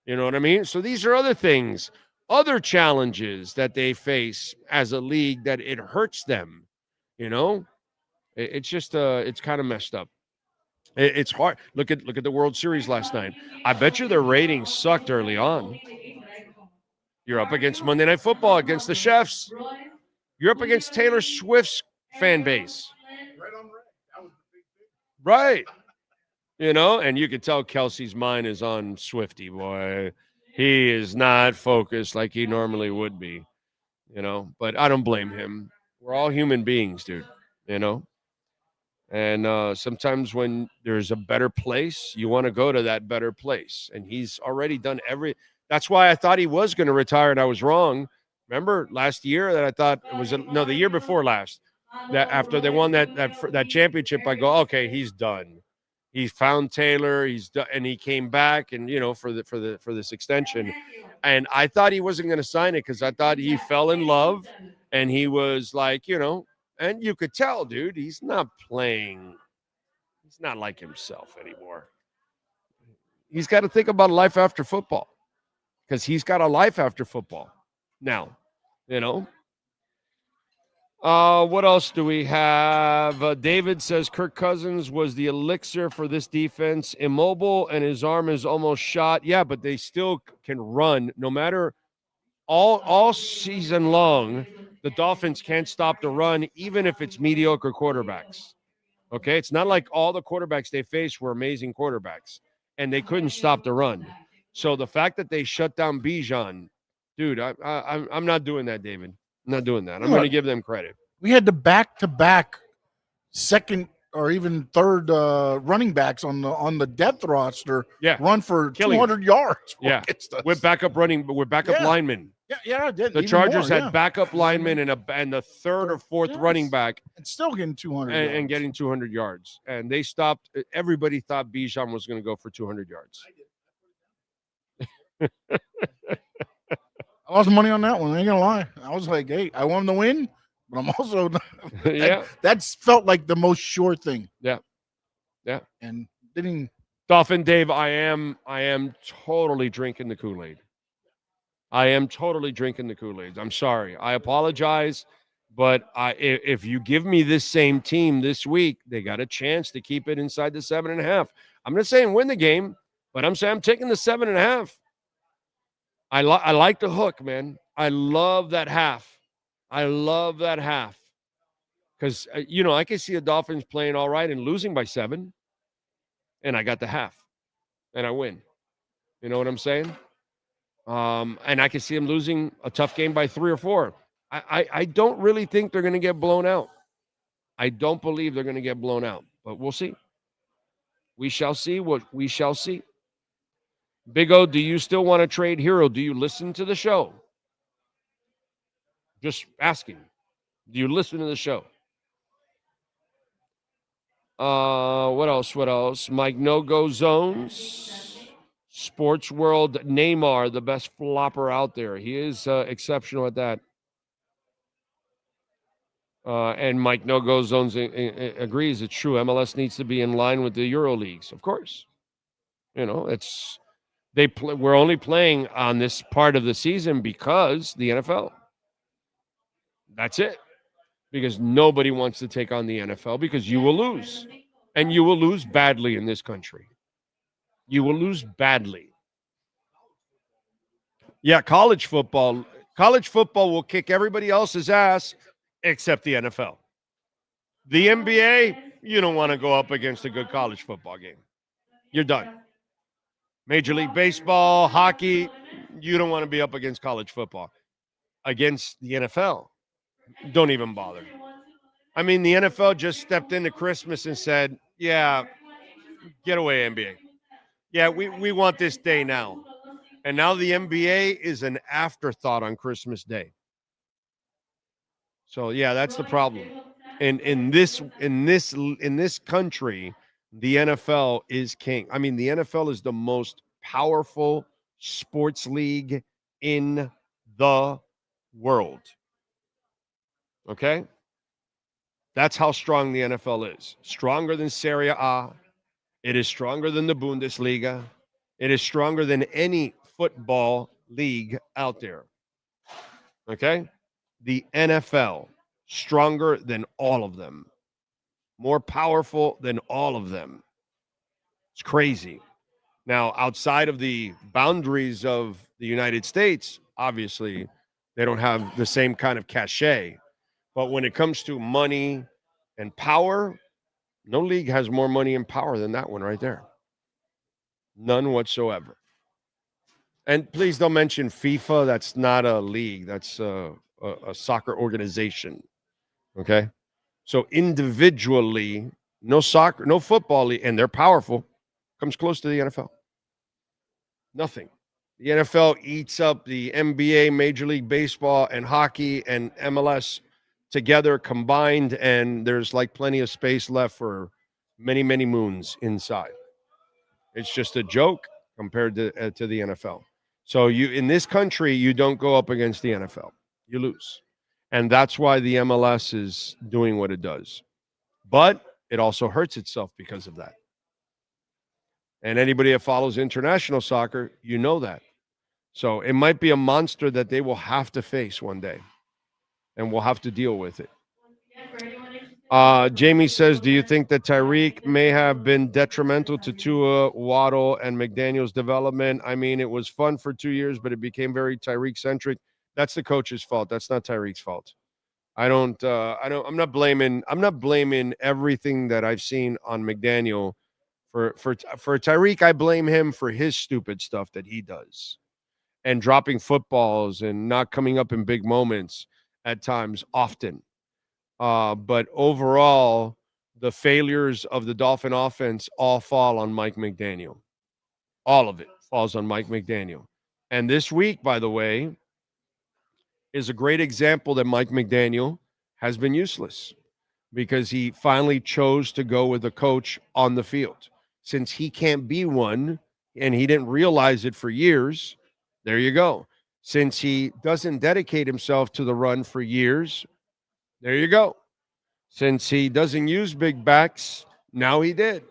Speaker 15: You know what I mean? So these are other things, other challenges that they face as a league that it hurts them. It's just it's kind of messed up. It's hard. Look at the World Series last night. I bet you their ratings sucked early on. You're up against Monday Night Football, against the Chefs. You're up against Taylor Swift's fan base. Right. And you could tell Kelsey's mind is on Swifty, boy. He is not focused like he normally would be, but I don't blame him. We're all human beings, dude, And sometimes when there's a better place, you want to go to that better place. And he's already done that's why I thought he was going to retire, and I was wrong. Remember last year that I thought it was the year before last, that after they won that championship, I go, okay, he's done. He found Taylor, he's done, and he came back, and for this extension, and I thought he wasn't going to sign it because I thought he fell in love, and he was like, and you could tell, dude, he's not playing. He's not like himself anymore. He's got to think about life after football because he's got a life after football now, What else do we have? David says Kirk Cousins was the elixir for this defense. Immobile and his arm is almost shot. Yeah, but they still can run no matter all season long. The Dolphins can't stop the run, even if it's mediocre quarterbacks. Okay, it's not like all the quarterbacks they faced were amazing quarterbacks, and they couldn't stop the run. So the fact that they shut down Bijan, dude, I'm not doing that, David. I'm not doing that. I'm going to give them credit.
Speaker 16: We had the back-to-back second or even third running backs on the depth roster run for 200 yards.
Speaker 15: Yeah, we're backup linemen.
Speaker 16: Yeah, I did.
Speaker 15: The Chargers had backup linemen and the third or fourth running back.
Speaker 16: And still getting 200
Speaker 15: and getting 200 yards. And they stopped. Everybody thought Bijan was going to go for 200 yards.
Speaker 16: I lost money on that one. I ain't going to lie. I was like, hey, I want them to win. But I'm also that's felt like the most sure thing.
Speaker 15: Yeah.
Speaker 16: And didn't
Speaker 15: Dolphin Dave, I am totally drinking the Kool-Aid. I am totally drinking the Kool-Aid. I'm sorry. I apologize, but if you give me this same team this week, they got a chance to keep it inside the 7.5. I'm not saying win the game, but I'm saying I'm taking the 7.5. I like the hook, man. I love that half. Because, I can see the Dolphins playing all right and losing by 7, and I got the half, and I win. You know what I'm saying? And I can see them losing a tough game by 3 or 4. I don't really think they're going to get blown out. I don't believe they're going to get blown out, but we'll see. We shall see what we shall see. Big O, do you still want to trade Hero? Do you listen to the show? Just asking. Do you listen to the show? What else? Mike No-Go Zones. Sports World Neymar, the best flopper out there. He is exceptional at that. And Mike No-Go Zones agrees it's true. MLS needs to be in line with the Euro leagues, of course. We're only playing on this part of the season because the NFL. That's it. Because nobody wants to take on the NFL because you will lose. And you will lose badly in this country. You will lose badly. Yeah, college football. College football will kick everybody else's ass except the NFL. The NBA, you don't want to go up against a good college football game. You're done. Major League Baseball, hockey, you don't want to be up against college football. Against the NFL, don't even bother. I mean, the NFL just stepped into Christmas and said, yeah, get away, NBA. Yeah, we want this day now. And now the NBA is an afterthought on Christmas Day. So, yeah, that's the problem. And in this country, the NFL is king. I mean, the NFL is the most powerful sports league in the world. Okay? That's how strong the NFL is. Stronger than Serie A. It is stronger than the Bundesliga. It is stronger than any football league out there. Okay? The NFL, stronger than all of them. More powerful than all of them. It's crazy. Now, outside of the boundaries of the United States, obviously, they don't have the same kind of cachet. But when it comes to money and power, no league has more money and power than that one right there. None whatsoever. And please don't mention FIFA. That's not a league. That's a soccer organization. Okay? So individually, no soccer, no football league, and they're powerful, comes close to the NFL. Nothing. The NFL eats up the NBA, Major League Baseball, and hockey and MLS together combined, and there's like plenty of space left for many, many moons inside. It's just a joke compared to the NFL. So in this country, you don't go up against the NFL. You lose. And that's why the MLS is doing what it does. But it also hurts itself because of that. And anybody that follows international soccer, you know that. So it might be a monster that they will have to face one day. And we'll have to deal with it. Jamie says, do you think that Tyreek may have been detrimental to Tua, Waddle, and McDaniel's development? I mean, it was fun for 2 years, but it became very Tyreek-centric. That's the coach's fault. That's not Tyreek's fault. I'm not blaming everything that I've seen on McDaniel for Tyreek. I blame him for his stupid stuff that he does and dropping footballs and not coming up in big moments at times often. But overall, the failures of the Dolphin offense all fall on Mike McDaniel. All of it falls on Mike McDaniel. And this week, by the way, is a great example that Mike McDaniel has been useless because he finally chose to go with a coach on the field. Since he can't be one and he didn't realize it for years, there you go. Since he doesn't dedicate himself to the run for years, there you go. Since he doesn't use big backs, now he did.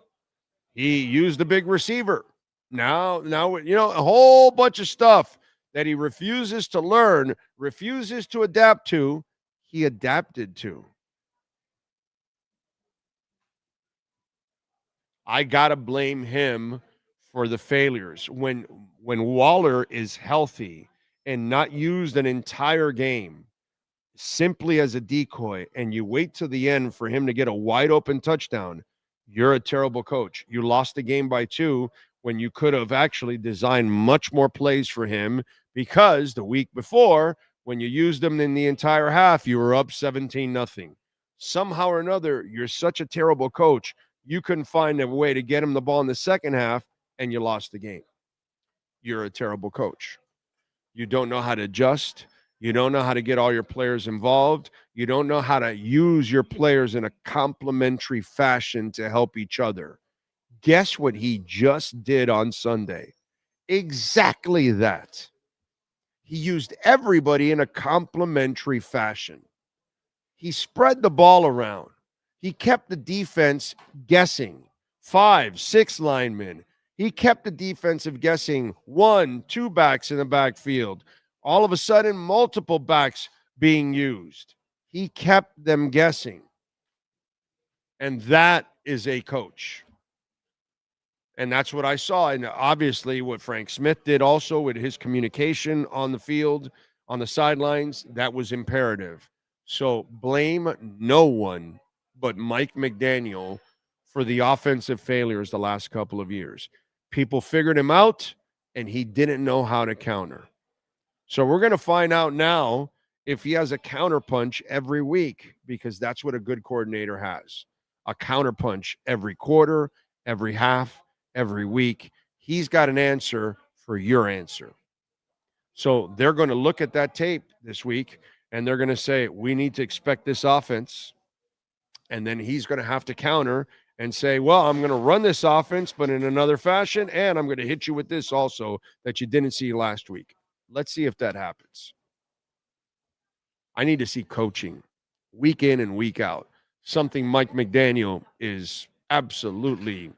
Speaker 15: He used a big receiver. Now, a whole bunch of stuff that he refuses to learn, refuses to adapt to, he adapted to. I got to blame him for the failures. When Waller is healthy and not used an entire game, simply as a decoy, and you wait till the end for him to get a wide open touchdown, you're a terrible coach. You lost the game by 2 when you could have actually designed much more plays for him, because the week before, when you used them in the entire half, you were up 17-0. Somehow or another, you're such a terrible coach, you couldn't find a way to get him the ball in the second half, and you lost the game. You're a terrible coach. You don't know how to adjust. You don't know how to get all your players involved. You don't know how to use your players in a complementary fashion to help each other. Guess what he just did on Sunday? Exactly that. He used everybody in a complementary fashion. He spread the ball around. He kept the defense guessing. 5, 6 linemen. He kept the defensive guessing 1, 2 backs in the backfield. All of a sudden, multiple backs being used. He kept them guessing. And that is a coach. And that's what I saw. And obviously what Frank Smith did also with his communication on the field, on the sidelines, that was imperative. So blame no one but Mike McDaniel for the offensive failures the last couple of years. People figured him out, and he didn't know how to counter. So we're going to find out now if he has a counterpunch every week, because that's what a good coordinator has. A counterpunch every quarter, every half, every week. He's got an answer for your answer. So they're going to look at that tape this week, and they're going to say, we need to expect this offense. And then he's going to have to counter and say, well, I'm going to run this offense, but in another fashion, and I'm going to hit you with this also that you didn't see last week. Let's see if that happens. I need to see coaching week in and week out, something Mike McDaniel is absolutely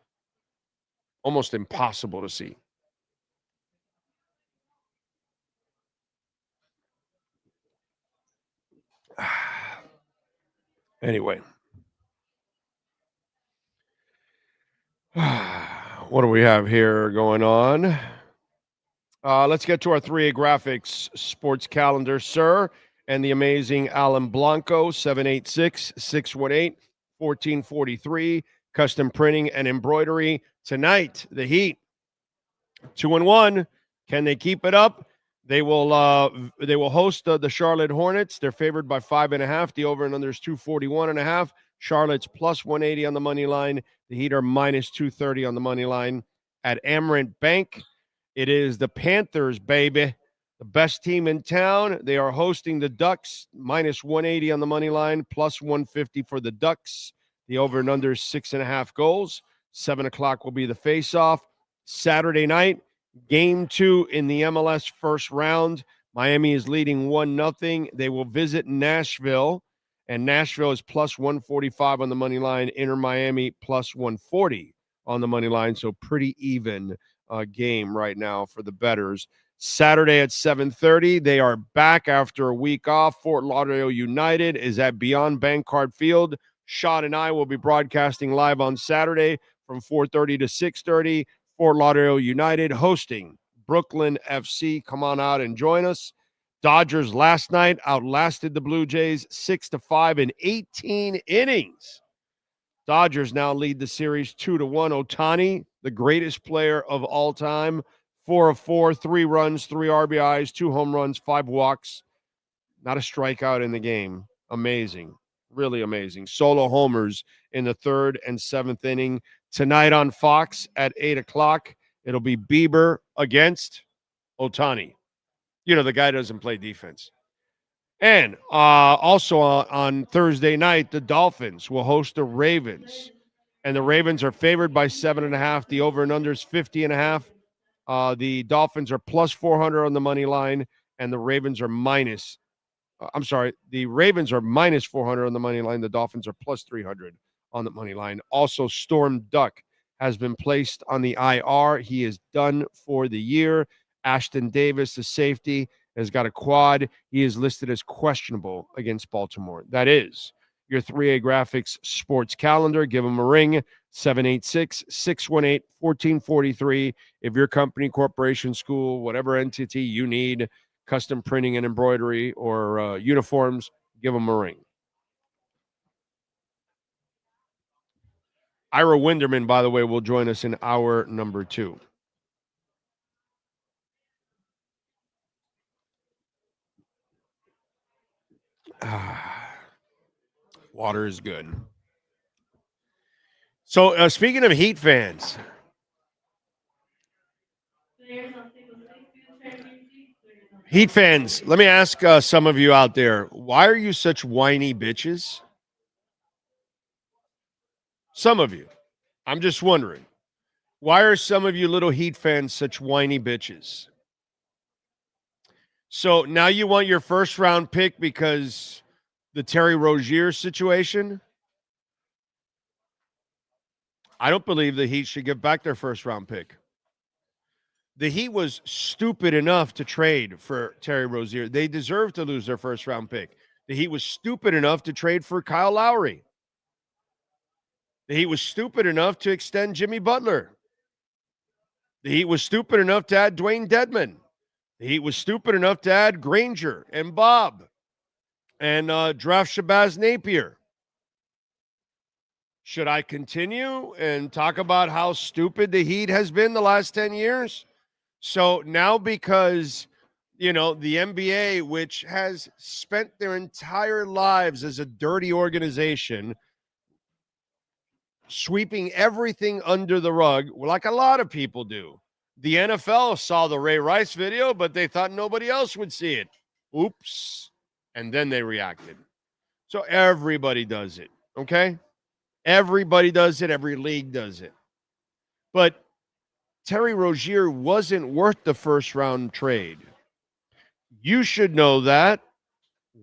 Speaker 15: almost impossible to see. Anyway. What do we have here going on? Let's get to our 3A Graphics sports calendar, sir. And the amazing Alan Blanco, 786-618-1443. Custom printing and embroidery. Tonight, the Heat, 2-1. Can they keep it up? They will host the Charlotte Hornets. They're favored by 5.5. The over and under is 241.5. Charlotte's plus 180 on the money line. The Heat are minus 230 on the money line. At Amerant Bank, it is the Panthers, baby. The best team in town. They are hosting the Ducks, minus 180 on the money line, plus 150 for the Ducks. The over and under is 6.5 goals. 7 o'clock will be the face-off. Saturday night, game 2 in the MLS first round. Miami is leading 1-0. They will visit Nashville, and Nashville is plus 145 on the money line. Inter Miami plus 140 on the money line. So pretty even game right now for the bettors. Saturday at 7:30, they are back after a week off. Fort Lauderdale United is at Beyond Bankcard Field Sean and I will be broadcasting live on Saturday from 4:30 to 6:30. Fort Lauderdale United hosting Brooklyn FC. Come on out and join us. Dodgers last night outlasted the Blue Jays 6-5 in 18 innings. Dodgers now lead the series 2-1. Ohtani, the greatest player of all time, 4 of 4, 3 runs, 3 RBIs, 2 home runs, 5 walks. Not a strikeout in the game. Amazing. Really amazing. Solo homers in the 3rd and 7th inning. Tonight on Fox at 8 o'clock, it'll be Bieber against Ohtani. You know, the guy doesn't play defense. And also on Thursday night, the Dolphins will host the Ravens. And the Ravens are favored by 7.5. The over and under is 50.5. The Dolphins are plus 400 on the money line, and the Ravens are the Ravens are minus 400 on the money line. The Dolphins are plus 300 on the money line. Also, Storm Duck has been placed on the IR. He is done for the year. Ashton Davis, the safety, has got a quad. He is listed as questionable against Baltimore. That is your 3A Graphics sports calendar. Give them a ring, 786-618-1443. If your company, corporation, school, whatever entity you need, custom printing and embroidery or uniforms, give them a ring. Ira Winderman, by the way, will join us in hour number 2. Water is good. So, speaking of Heat fans, let me ask some of you out there, why are you such whiny bitches? Some of you. I'm just wondering. Why are some of you little Heat fans such whiny bitches? So now you want your first round pick because the Terry Rozier situation? I don't believe the Heat should give back their first round pick. The Heat was stupid enough to trade for Terry Rozier. They deserve to lose their first round pick. The Heat was stupid enough to trade for Kyle Lowry. The Heat was stupid enough to extend Jimmy Butler. The Heat was stupid enough to add Dwayne Dedmon. The Heat was stupid enough to add Granger and Bob and draft Shabazz Napier. Should I continue and talk about how stupid the Heat has been the last 10 years? So now because, the NBA, which has spent their entire lives as a dirty organization, sweeping everything under the rug, like a lot of people do. The NFL saw the Ray Rice video, but they thought nobody else would see it. Oops. And then they reacted. So everybody does it, okay? Everybody does it. Every league does it. But Terry Rozier wasn't worth the first-round trade. You should know that.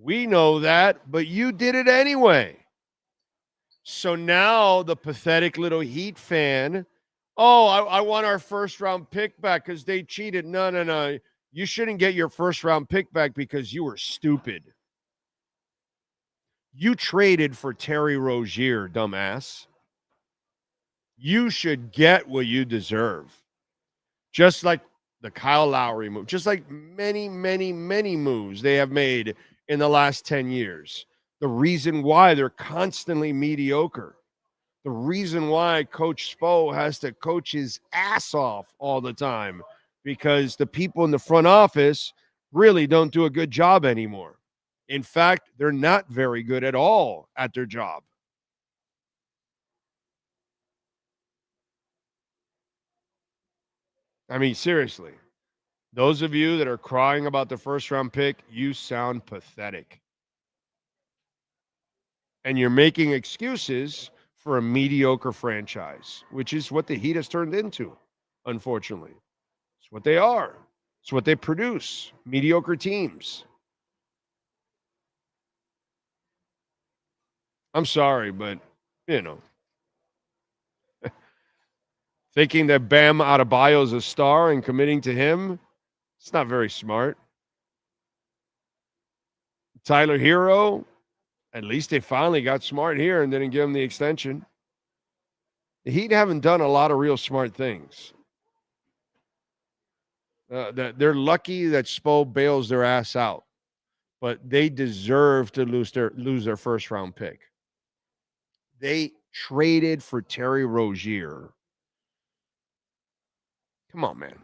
Speaker 15: We know that. But you did it anyway. So now the pathetic little Heat fan, I want our first-round pick back because they cheated. No. You shouldn't get your first-round pick back because you were stupid. You traded for Terry Rozier, dumbass. You should get what you deserve. Just like the Kyle Lowry move, just like many, many, many moves they have made in the last 10 years. The reason why they're constantly mediocre. The reason why Coach Spo has to coach his ass off all the time, because the people in the front office really don't do a good job anymore. In fact, they're not very good at all at their job. I mean, seriously, those of you that are crying about the first-round pick, you sound pathetic. And you're making excuses for a mediocre franchise, which is what the Heat has turned into, unfortunately. It's what they are. It's what they produce, mediocre teams. I'm sorry, but, thinking that Bam Adebayo is a star and committing to him, it's not very smart. Tyler Hero, At least they finally got smart here and didn't give him the extension. The Heat haven't done a lot of real smart things. They're lucky that Spo bails their ass out, but they deserve to lose their first round pick. They traded for Terry Rozier. Come on, man.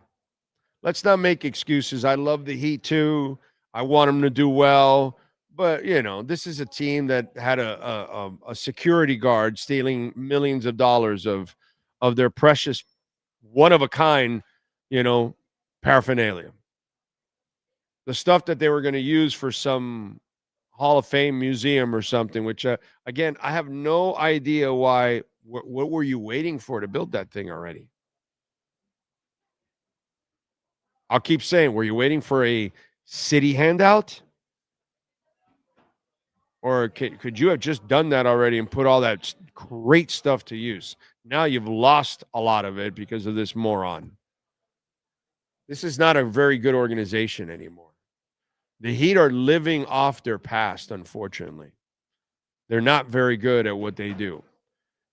Speaker 15: Let's not make excuses. I love the Heat too. I want them to do well. But, this is a team that had a security guard stealing millions of dollars of their precious, one-of-a-kind, paraphernalia. The stuff that they were going to use for some Hall of Fame museum or something, which, again, I have no idea why. What were you waiting for to build that thing already? I'll keep saying, were you waiting for a city handout? Or could you have just done that already and put all that great stuff to use? Now you've lost a lot of it because of this moron. This is not a very good organization anymore. The Heat are living off their past, unfortunately. They're not very good at what they do.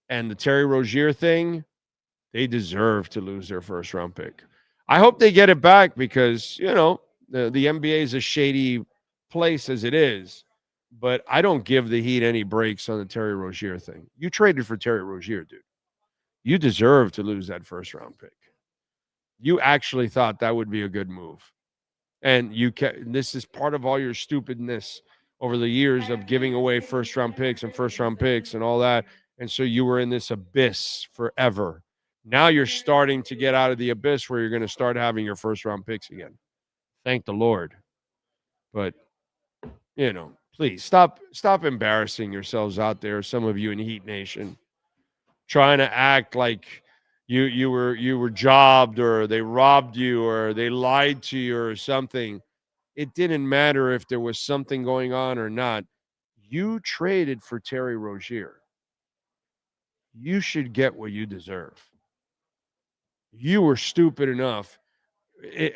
Speaker 15: And the Terry Rozier thing, they deserve to lose their first round pick. I hope they get it back because, the NBA is a shady place as it is. But I don't give the Heat any breaks on the Terry Rozier thing. You traded for Terry Rozier, dude. You deserve to lose that first round pick. You actually thought that would be a good move. And this is part of all your stupidness over the years of giving away first round picks and all that. And so you were in this abyss forever. Now you're starting to get out of the abyss where you're going to start having your first round picks again. Thank the Lord. But, please stop embarrassing yourselves out there, some of you in Heat Nation, trying to act like you were jobbed or they robbed you or they lied to you or something. It didn't matter if there was something going on or not. You traded for Terry Rozier. You should get what you deserve. You were stupid enough.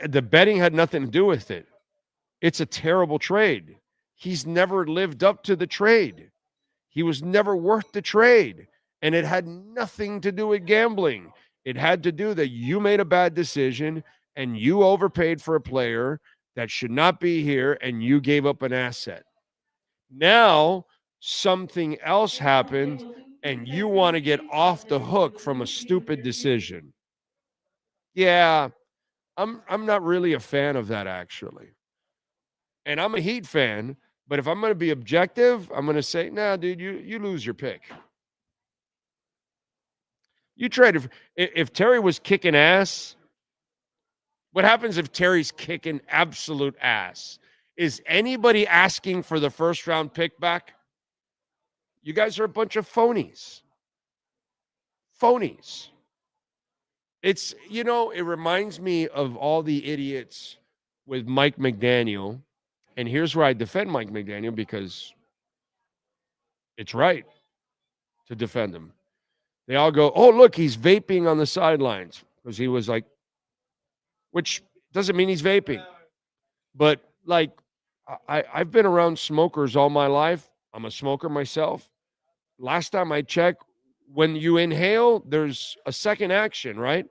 Speaker 15: The betting had nothing to do with it. It's a terrible trade. He's never lived up to the trade. He was never worth the trade. And it had nothing to do with gambling. It had to do that you made a bad decision and you overpaid for a player that should not be here and you gave up an asset. Now something else happened and you want to get off the hook from a stupid decision. Yeah, I'm not really a fan of that, actually. And I'm a Heat fan, but if I'm going to be objective, I'm going to say, nah, dude, you lose your pick. You traded. If Terry was kicking ass, what happens if Terry's kicking absolute ass? Is anybody asking for the first round pick back? You guys are a bunch of phonies. Phonies. It's, it reminds me of all the idiots with Mike McDaniel. And here's where I defend Mike McDaniel because it's right to defend him. They all go, oh, look, he's vaping on the sidelines because he was like, which doesn't mean he's vaping. But like, I've been around smokers all my life. I'm a smoker myself. Last time I checked, when you inhale, there's a second action, right?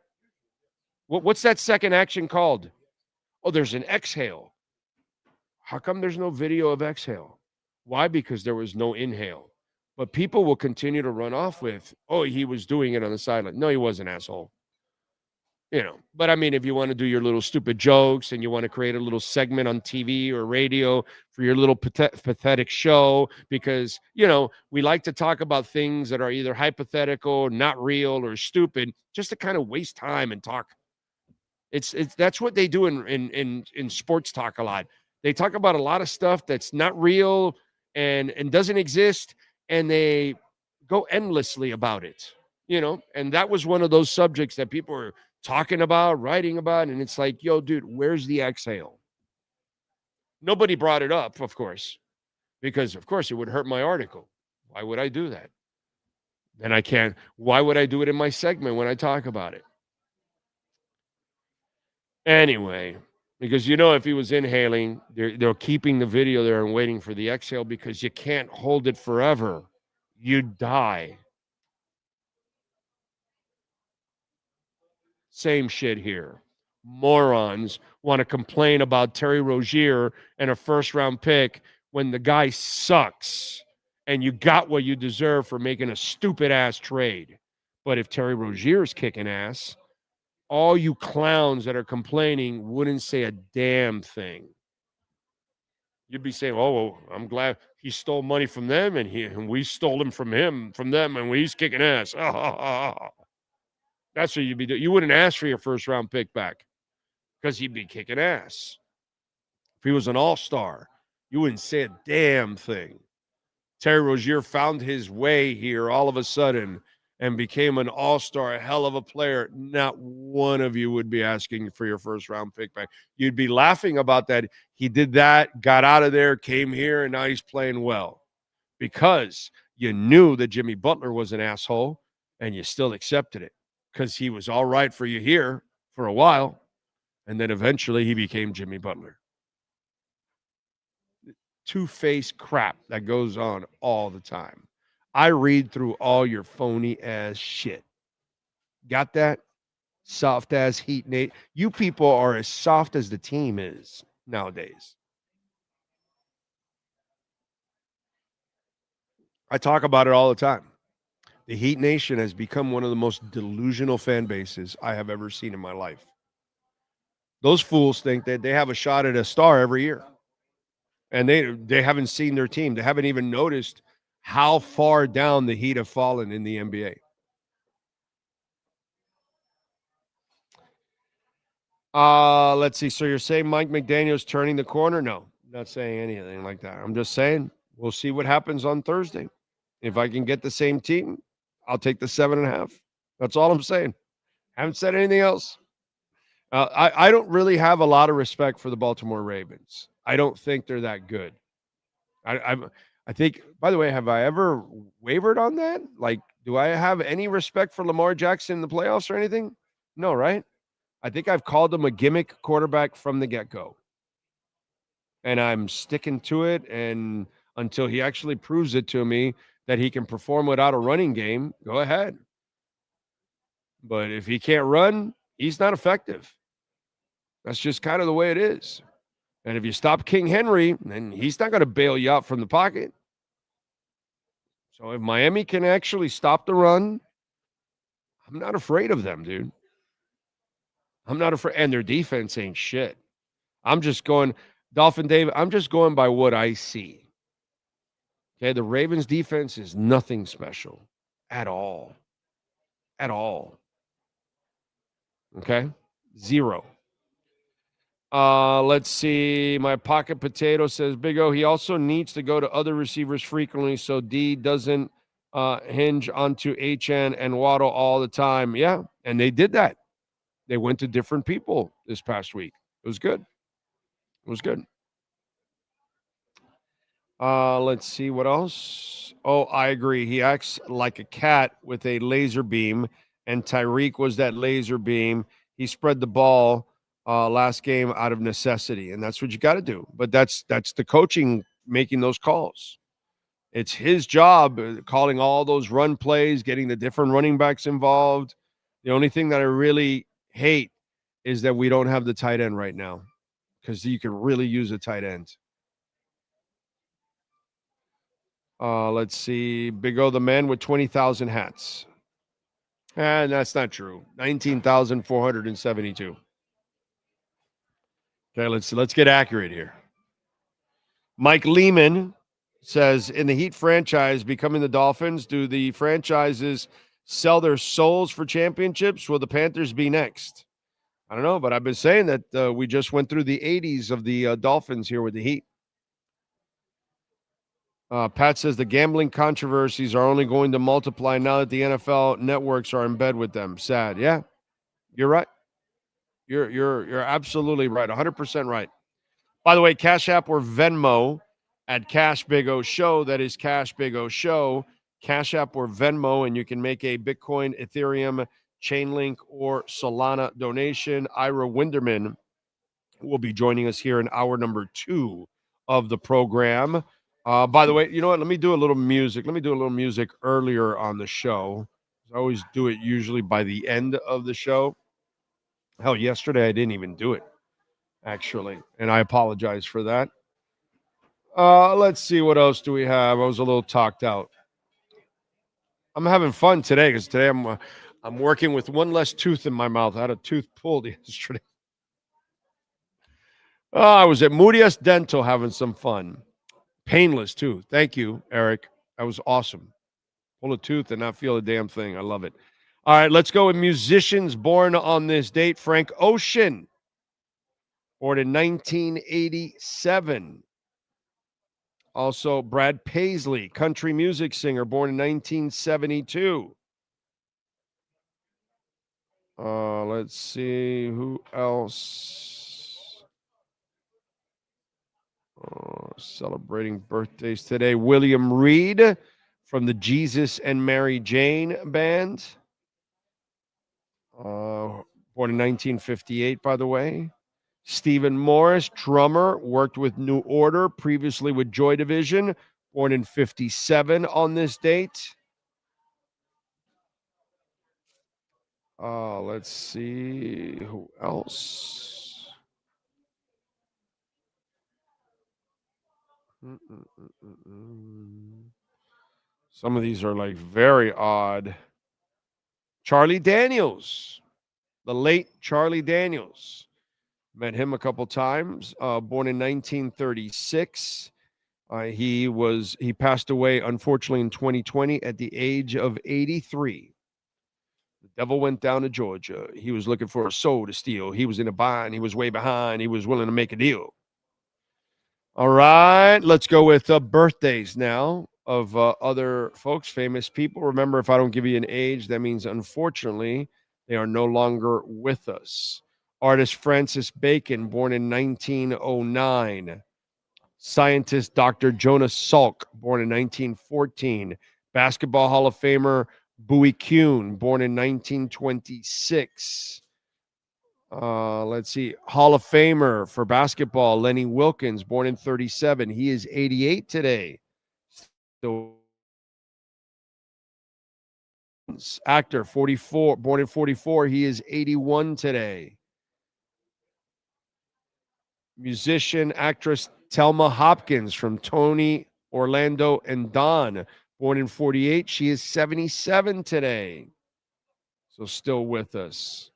Speaker 15: What's that second action called? Oh, there's an exhale. How come there's no video of exhale? Why? Because there was no inhale. But people will continue to run off with, oh, he was doing it on the sideline. No, he wasn't, asshole. But I mean, if you want to do your little stupid jokes and you want to create a little segment on TV or radio for your little pathetic show, because, we like to talk about things that are either hypothetical, not real, or stupid, just to kind of waste time and talk. That's what they do in sports talk a lot. They talk about a lot of stuff that's not real and doesn't exist, and they go endlessly about it, and that was one of those subjects that people are talking about, writing about, and it's like, yo, dude, where's the exhale? Nobody brought it up, of course, because, of course, it would hurt my article. Why would I do that? Then I can't. Why would I do it in my segment when I talk about it? Anyway, Because, if he was inhaling, they're keeping the video there and waiting for the exhale because you can't hold it forever. You'd die. Same shit here. Morons want to complain about Terry Rozier and a first-round pick when the guy sucks and you got what you deserve for making a stupid-ass trade. But if Terry Rozier's kicking ass, all you clowns that are complaining wouldn't say a damn thing. You'd be saying, "Oh, well, I'm glad he stole money from them, and we stole him from them, and he's kicking ass." That's what you'd be doing. You wouldn't ask for your first-round pick back because he'd be kicking ass. If he was an all-star, you wouldn't say a damn thing. Terry Rozier found his way here all of a sudden and became an all-star, a hell of a player. Not one of you would be asking for your first-round pick back. You'd be laughing about that. He did that, got out of there, came here, and now he's playing well because you knew that Jimmy Butler was an asshole, and you still accepted it because he was all right for you here for a while, and then eventually he became Jimmy Butler. Two-faced crap that goes on all the time. I read through all your phony-ass shit. Got that? Soft-ass Heat Nate. You people are as soft as the team is nowadays. I talk about it all the time. The Heat Nation has become one of the most delusional fan bases I have ever seen in my life. Those fools think that they have a shot at a star every year. And they haven't seen their team. They haven't even noticed how far down the Heat have fallen in the NBA. Let's see. So you're saying Mike McDaniel's turning the corner? No, not saying anything like that. I'm just saying we'll see what happens on Thursday. If I can get the same team, I'll take the 7.5. That's all I'm saying. Haven't said anything else. I don't really have a lot of respect for the Baltimore Ravens. I don't think they're that good. I think, by the way, have I ever wavered on that? Like, do I have any respect for Lamar Jackson in the playoffs or anything? No, right? I think I've called him a gimmick quarterback from the get-go. And I'm sticking to it, and until he actually proves it to me that he can perform without a running game, go ahead. But if he can't run, he's not effective. That's just kind of the way it is. And if you stop King Henry, then he's not going to bail you out from the pocket. So if Miami can actually stop the run, I'm not afraid of them, dude. I'm not afraid. And their defense ain't shit. I'm just going, Dolphin Dave, I'm just going by what I see. Okay, the Ravens defense is nothing special at all. At all. Okay? Zero. Let's see. My pocket potato says, Big O, he also needs to go to other receivers frequently so D doesn't hinge onto HN and Waddle all the time. Yeah, and they did that. They went to different people this past week. It was good. It was good. Let's see what else. Oh, I agree. He acts like a cat with a laser beam, and Tyreek was that laser beam. He spread the ball last game out of necessity, and that's what you got to do. But that's the coaching making those calls. It's his job calling all those run plays, getting the different running backs involved. The only thing that I really hate is that we don't have the tight end right now because you can really use a tight end. Let's see. Big O, the man with 20,000 hats. And that's not true. 19,472. Okay, let's get accurate here. Mike Lehman says, in the Heat franchise becoming the Dolphins, do the franchises sell their souls for championships? Will the Panthers be next? I don't know, but I've been saying that we just went through the 80s of the Dolphins here with the Heat. Pat says the gambling controversies are only going to multiply now that the NFL networks are in bed with them. Sad. Yeah, you're right. You're absolutely right. 100% right. By the way, Cash App or Venmo at Cash Big O Show. That is Cash Big O Show. Cash App or Venmo, and you can make a Bitcoin, Ethereum, Chainlink, or Solana donation. Ira Winderman will be joining us here in hour number 2 of the program. By the way, you know what? Let me do a little music. Let me do a little music earlier on the show. I always do it usually by the end of the show. Hell, yesterday I didn't even do it, actually, and I apologize for that. Let's see, what else do we have? I was a little talked out. I'm having fun today because today I'm working with one less tooth in my mouth. I had a tooth pulled yesterday. I was at Moody's Dental having some fun. Painless, too. Thank you, Eric. That was awesome. Pull a tooth and not feel a damn thing. I love it. All right, let's go with musicians born on this date. Frank Ocean, born in 1987. Also, Brad Paisley, country music singer, born in 1972. Let's see, who else? Celebrating birthdays today. William Reed from the Jesus and Mary Jane band. Born in 1958, by the way. Stephen Morris, drummer, worked with New Order, previously with Joy Division, born in 57 on this date. Let's see, who else? Some of these are like very odd. Charlie Daniels, the late Charlie Daniels. Met him a couple times. Born in 1936. He passed away, unfortunately, in 2020 at the age of 83. The devil went down to Georgia. He was looking for a soul to steal. He was in a bind. He was way behind. He was willing to make a deal. All right, let's go with birthdays now of other folks, famous people. Remember, if I don't give you an age, that means, unfortunately, they are no longer with us. Artist Francis Bacon, born in 1909. Scientist Dr. Jonas Salk, born in 1914. Basketball Hall of Famer Bowie Kuhn, born in 1926. Let's see. Hall of Famer for basketball, Lenny Wilkins, born in 37. He is 88 today. So, actor, 44, born in 44. He is 81 today. Musician, actress Thelma Hopkins from Tony, Orlando, and Don, born in 48. She is 77 today. So still with us.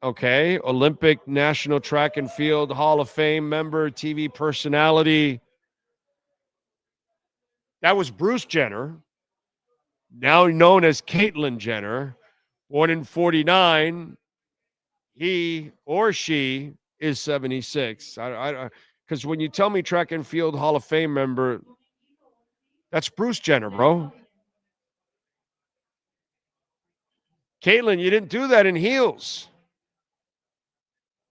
Speaker 15: Okay, Olympic National Track and Field Hall of Fame member, TV personality. That was Bruce Jenner, now known as Caitlyn Jenner, born in 49. He or she is 76. Because when you tell me Track and Field Hall of Fame member, that's Bruce Jenner, bro. Caitlyn, you didn't do that in heels.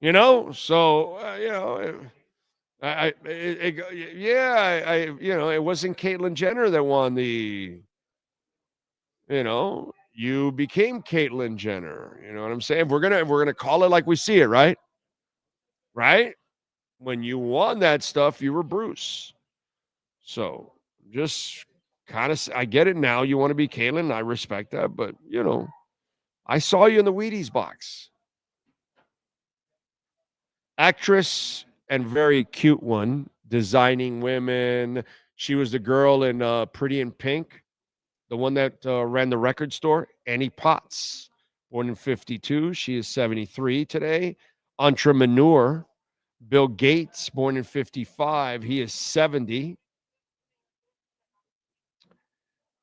Speaker 15: You know, so it wasn't Caitlyn Jenner that won the. You became Caitlyn Jenner. You know what I'm saying? We're gonna call it like we see it, right? Right? When you won that stuff, you were Bruce. So just kind of, I get it now. You want to be Caitlyn, I respect that, but I saw you in the Wheaties box. Actress and very cute one, designing women. She was the girl in Pretty in Pink, the one that ran the record store, Annie Potts, born in 52. She is 73 today. Entrepreneur, Bill Gates, born in 55. He is 70.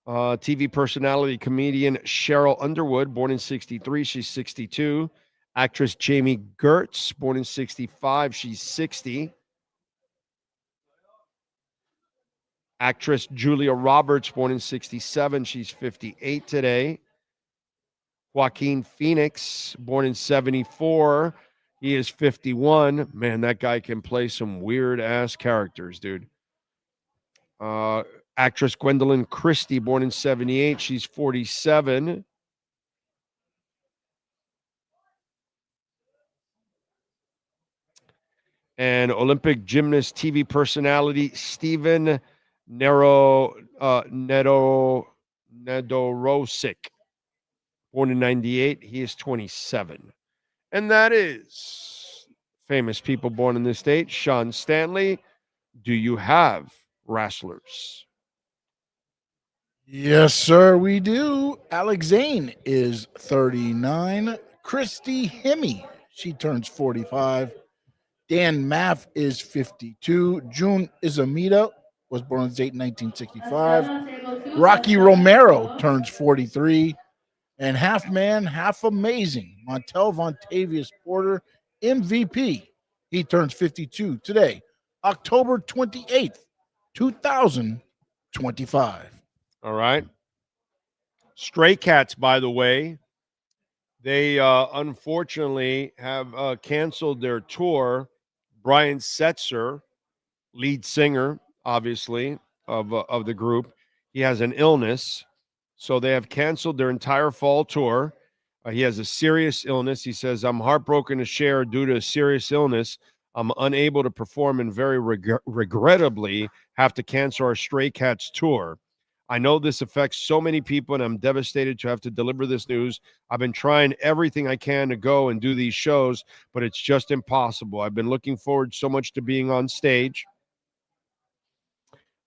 Speaker 15: TV personality, comedian Cheryl Underwood, born in 63. She's 62. Actress Jamie Gertz, born in 65. She's 60. Actress Julia Roberts, born in 67. She's 58 today. Joaquin Phoenix, born in 74. He is 51. Man, that guy can play some weird-ass characters, dude. Actress Gwendolyn Christie, born in 78. She's 47. and Olympic gymnast TV personality Steven Nedorosik. Born in 98, he is 27. And that is famous people born in this state. Sean Stanley, do you have wrestlers?
Speaker 16: Yes, sir, we do. Alex Zane is 39. Christy Hemme, she turns 45. Dan Maff is 52. June Izumida was born on this date in 1965. Rocky Romero turns 43. And half man, half amazing, Montel Vontavious Porter, MVP. He turns 52 today, October 28th, 2025.
Speaker 15: All right. Stray Cats, by the way, they unfortunately have canceled their tour. Brian Setzer, lead singer, obviously, of the group, he has an illness. So they have canceled their entire fall tour. He has a serious illness. He says, I'm heartbroken to share due to a serious illness. I'm unable to perform and very regrettably have to cancel our Stray Cats tour. I know this affects so many people, and I'm devastated to have to deliver this news. I've been trying everything I can to go and do these shows, but it's just impossible. I've been looking forward so much to being on stage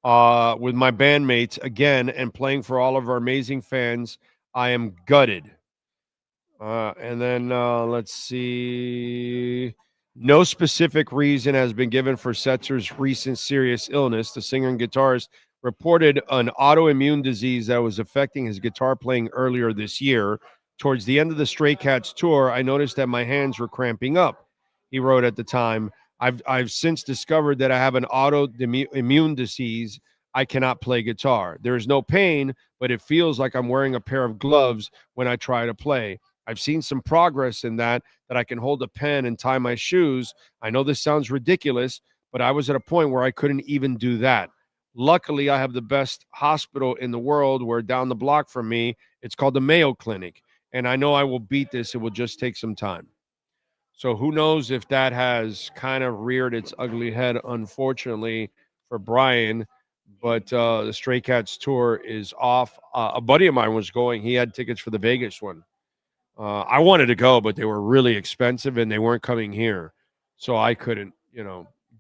Speaker 15: with my bandmates again and playing for all of our amazing fans. I am gutted. And then let's see. No specific reason has been given for Setzer's recent serious illness. The singer and guitarist reported an autoimmune disease that was affecting his guitar playing earlier this year. Towards the end of the Stray Cats tour, I noticed that my hands were cramping up. He wrote at the time, I've since discovered that I have an autoimmune disease. I cannot play guitar. There is no pain, but it feels like I'm wearing a pair of gloves when I try to play. I've seen some progress in that I can hold a pen and tie my shoes. I know this sounds ridiculous, but I was at a point where I couldn't even do that. Luckily, I have the best hospital in the world where down the block from me, it's called the Mayo Clinic. And I know I will beat this. It will just take some time. So who knows if that has kind of reared its ugly head, unfortunately, for Brian. But the Stray Cats tour is off. A buddy of mine was going. He had tickets for the Vegas one. I wanted to go, but they were really expensive and they weren't coming here. So I couldn't,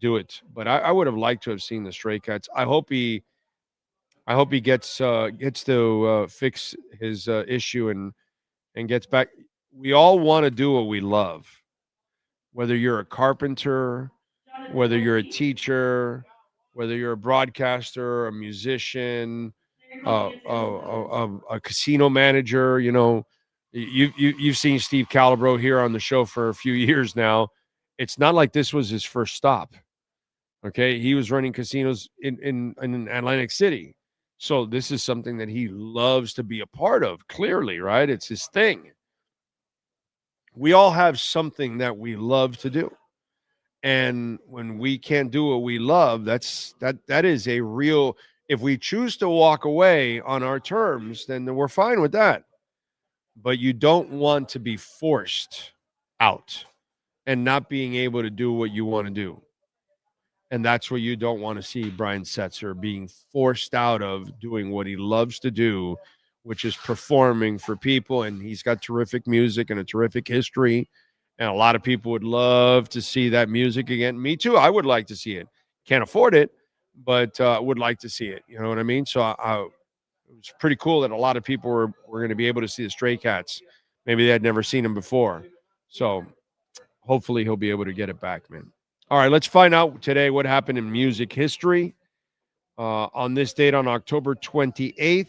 Speaker 15: do it. But I would have liked to have seen the Stray Cats. I hope he gets to fix his issue and gets back. We all want to do what we love. Whether you're a carpenter, whether you're a teacher, whether you're a broadcaster, a musician, a casino manager, you've seen Steve Calabro here on the show for a few years now. It's not like this was his first stop. Okay, he was running casinos in Atlantic City, so this is something that he loves to be a part of. Clearly, right? It's his thing. We all have something that we love to do. And when we can't do what we love, that is a real, if we choose to walk away on our terms, then we're fine with that. But you don't want to be forced out and not being able to do what you want to do. And that's what you don't want to see Brian Setzer being forced out of doing what he loves to do, which is performing for people. And he's got terrific music and a terrific history. And a lot of people would love to see that music again. Me too. I would like to see it. Can't afford it, but would like to see it. You know what I mean? So it was pretty cool that a lot of people were going to be able to see the Stray Cats. Maybe they had never seen him before. So hopefully he'll be able to get it back, man. All right, let's find out today what happened in music history. On this date, on October 28th,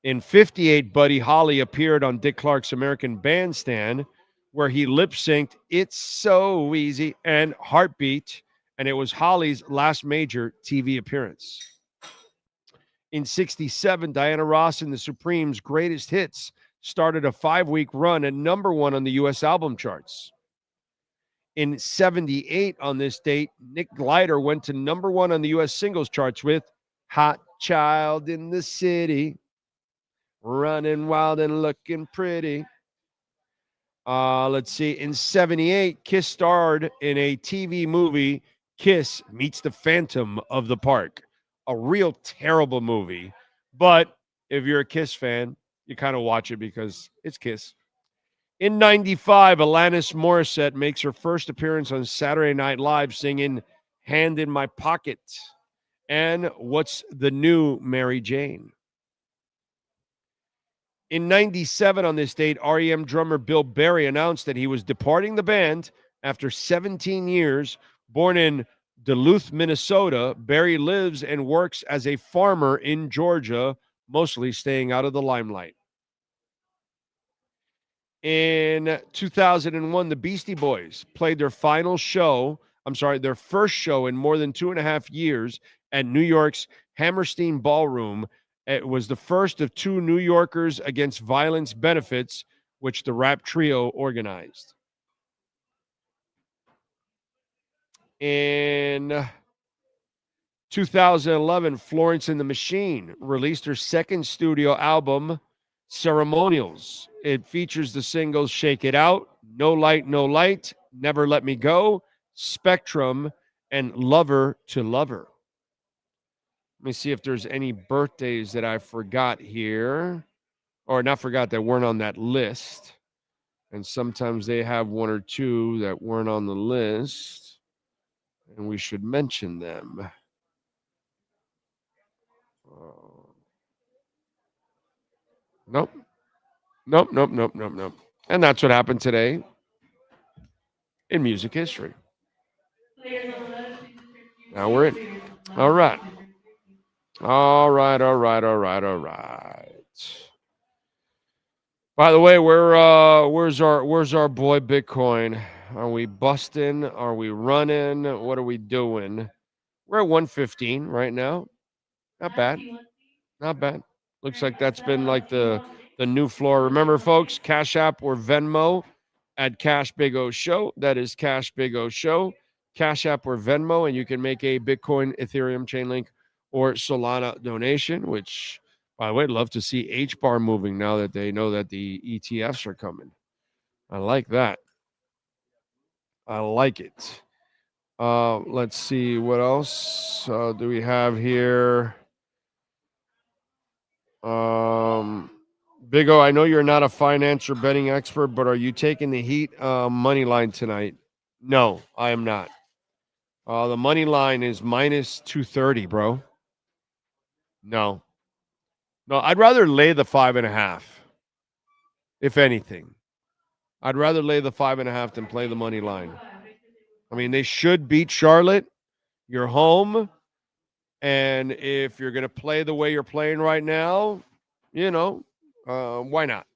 Speaker 15: in 58, Buddy Holly appeared on Dick Clark's American Bandstand, where he lip-synced It's So Easy and Heartbeat, and it was Holly's last major TV appearance. In 67, Diana Ross and the Supremes' Greatest Hits started a 5-week run at #1 on the U.S. album charts. In 78, on this date, Nick Glider went to #1 on the U.S. singles charts with Hot Child in the City, running wild and looking pretty. Let's see. In 78, Kiss starred in a TV movie Kiss Meets the Phantom of the Park. A real terrible movie. But if you're a Kiss fan, you kind of watch it because it's Kiss. In 95, Alanis Morissette makes her first appearance on Saturday Night Live singing Hand in My Pocket and What's the New Mary Jane. In 97, on this date, REM drummer Bill Berry announced that he was departing the band after 17 years. Born in Duluth, Minnesota, Berry lives and works as a farmer in Georgia, mostly staying out of the limelight. In 2001, the Beastie Boys played their first show in more than 2.5 years at New York's Hammerstein Ballroom. It was the first of 2 New Yorkers Against Violence benefits, which the rap trio organized. In 2011, Florence and the Machine released her second studio album, Ceremonials. It features the singles Shake It Out, No Light, No Light, Never Let Me Go, Spectrum, and Lover to Lover. Let me see if there's any birthdays that I forgot here, or not forgot that weren't on that list. And sometimes they have 1 or 2 that weren't on the list, and we should mention them. Nope. And that's what happened today in music history. Now we're in. All right. By the way, where's our boy Bitcoin? Are we busting? Are we running? What are we doing? We're at 115 right now. Not bad. Looks like that's been like the new floor. Remember, folks, Cash App or Venmo at Cash Big O Show. That is Cash Big O Show. Cash App or Venmo, and you can make a Bitcoin, Ethereum, Chainlink, or Solana donation, which, by the way, I'd love to see H-bar moving now that they know that the ETFs are coming. I like that. I like it. Let's see what else do we have here. Big O, I know you're not a finance or betting expert, but are you taking the Heat money line tonight? No, I am not. The money line is minus 230, bro. No, I'd rather lay the 5.5. If anything, I'd rather lay the 5.5 than play the money line. I mean, they should beat Charlotte. You're home. And if you're going to play the way you're playing right now, why not?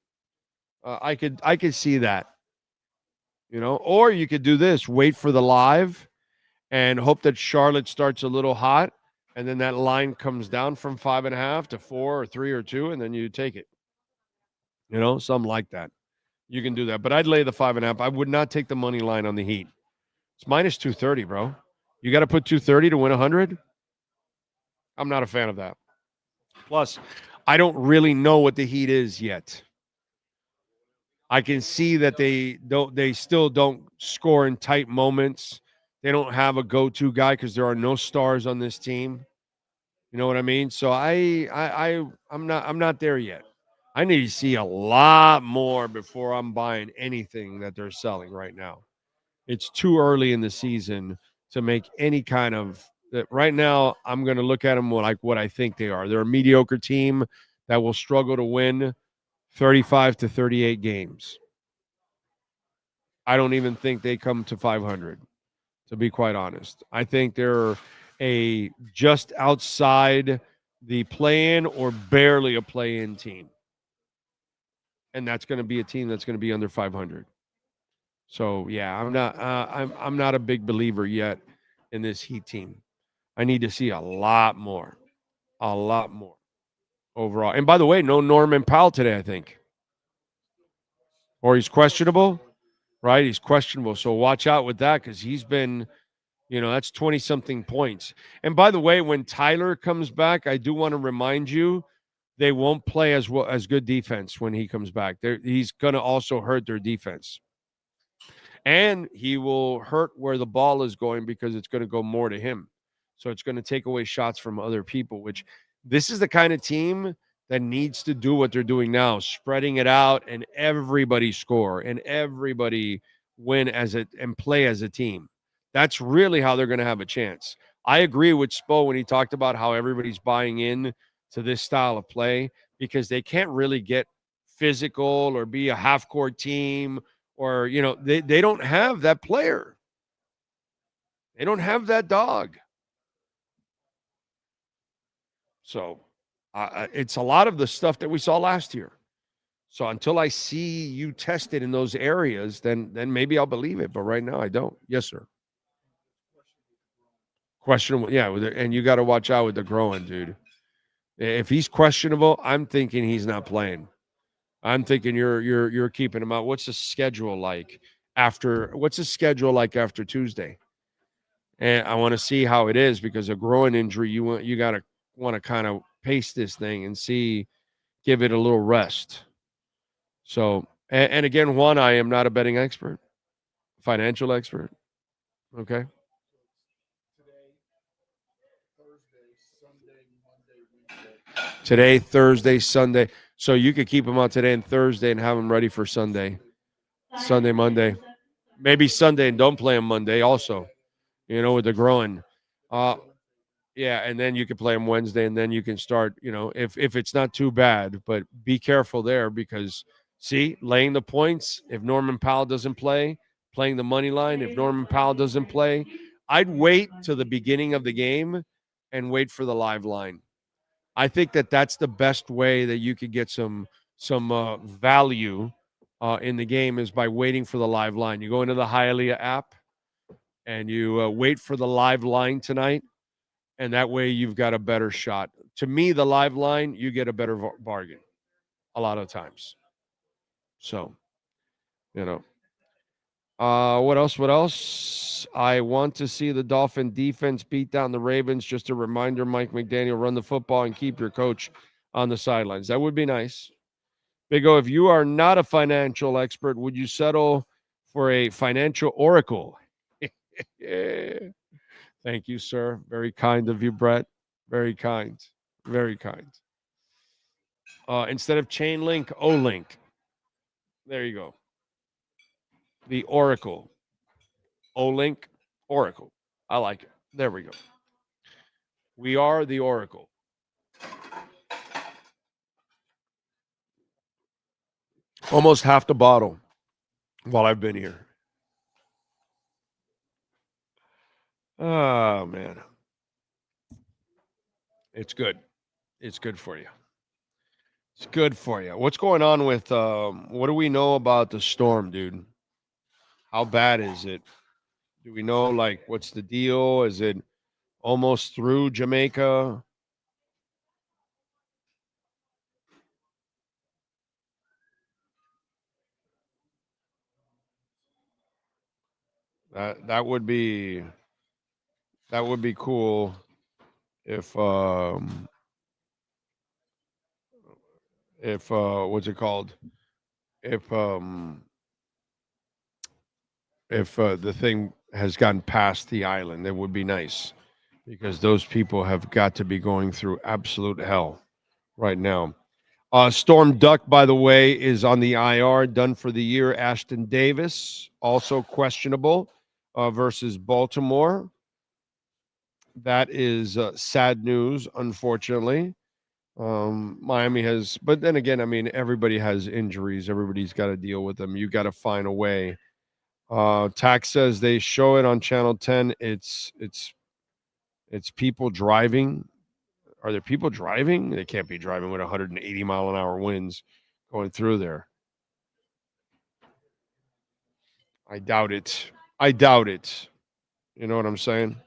Speaker 15: I could see that, or you could do this, wait for the live and hope that Charlotte starts a little hot. And then that line comes down from 5.5 to 4 or 3 or 2, and then you take it. Something like that. You can do that. But I'd lay the 5.5. I would not take the money line on the Heat. It's minus 230, bro. You got to put 230 to win 100? I'm not a fan of that. Plus, I don't really know what the Heat is yet. I can see that they still don't score in tight moments. They don't have a go-to guy because there are no stars on this team. You know what I mean? So I'm not there yet. I need to see a lot more before I'm buying anything that they're selling right now. It's too early in the season to make any kind of that. Right now, I'm going to look at them like what I think they are. They're a mediocre team that will struggle to win 35 to 38 games. I don't even think they come to 500. To be quite honest, I think they're a just outside the play-in or barely a play-in team. And that's going to be a team that's going to be under 500. So, yeah, I'm not a big believer yet in this Heat team. I need to see a lot more overall. And by the way, no Norman Powell today, I think. Or he's questionable, right? He's questionable. So watch out with that because he's been, that's 20-something points. And by the way, when Tyler comes back, I do want to remind you, they won't play as good defense when he comes back. He's going to also hurt their defense. And he will hurt where the ball is going because it's going to go more to him. So it's going to take away shots from other people, which this is the kind of team that needs to do what they're doing now, spreading it out and everybody score and everybody win and play as a team. That's really how they're going to have a chance. I agree with Spo when he talked about how everybody's buying in to this style of play because they can't really get physical or be a half-court team or, they don't have that player. They don't have that dog. So it's a lot of the stuff that we saw last year. So until I see you tested in those areas, then maybe I'll believe it. But right now I don't. Yes, sir. Questionable. Yeah. And you got to watch out with the growing, dude. If he's questionable, I'm thinking he's not playing. I'm thinking you're keeping him out. What's the schedule like after Tuesday? And I want to see how it is because a growing injury, you got to want to kind of pace this thing and give it a little rest. So, and again, Juan, I am not a betting expert, financial expert. Okay. Today, Thursday, Sunday. So you could keep them on today and Thursday and have them ready for Sunday, Monday. Maybe Sunday and don't play them Monday also, with the growing. Yeah, and then you can play them Wednesday and then you can start, if it's not too bad. But be careful there because, see, laying the points, if Norman Powell doesn't play, playing the money line, if Norman Powell doesn't play, I'd wait till the beginning of the game and wait for the live line. I think that's the best way that you could get some value in the game is by waiting for the live line. You go into the Hialeah app and you wait for the live line tonight, and that way you've got a better shot. To me, the live line, you get a better bargain a lot of times. So, what else? I want to see the Dolphin defense beat down the Ravens. Just a reminder, Mike McDaniel, run the football and keep your coach on the sidelines. That would be nice. Big O, if you are not a financial expert, would you settle for a financial oracle? Thank you, sir. Very kind of you, Brett. Very kind. Very kind. Instead of chain link, O-link. There you go. The Oracle. O-Link, Oracle. I like it. There we go. We are the Oracle. Almost half the bottle while I've been here. Oh, man. It's good. It's good for you. It's good for you. What's going on with, what do we know about the storm, dude? How bad is it? Do we know, what's the deal? Is it almost through Jamaica? That would be cool if what's it called? If the thing has gotten past the island, that would be nice because those people have got to be going through absolute hell right now. Storm Duck, by the way, is on the IR, done for the year. Ashton Davis, also questionable versus Baltimore. That is sad news, unfortunately. Miami has, but then again, I mean, everybody has injuries. Everybody's got to deal with them. You got to find a way. Tax says they show it on Channel 10. It's people driving. Are there people driving? They can't be driving with 180 mile an hour winds going through there. I doubt it. You know what I'm saying?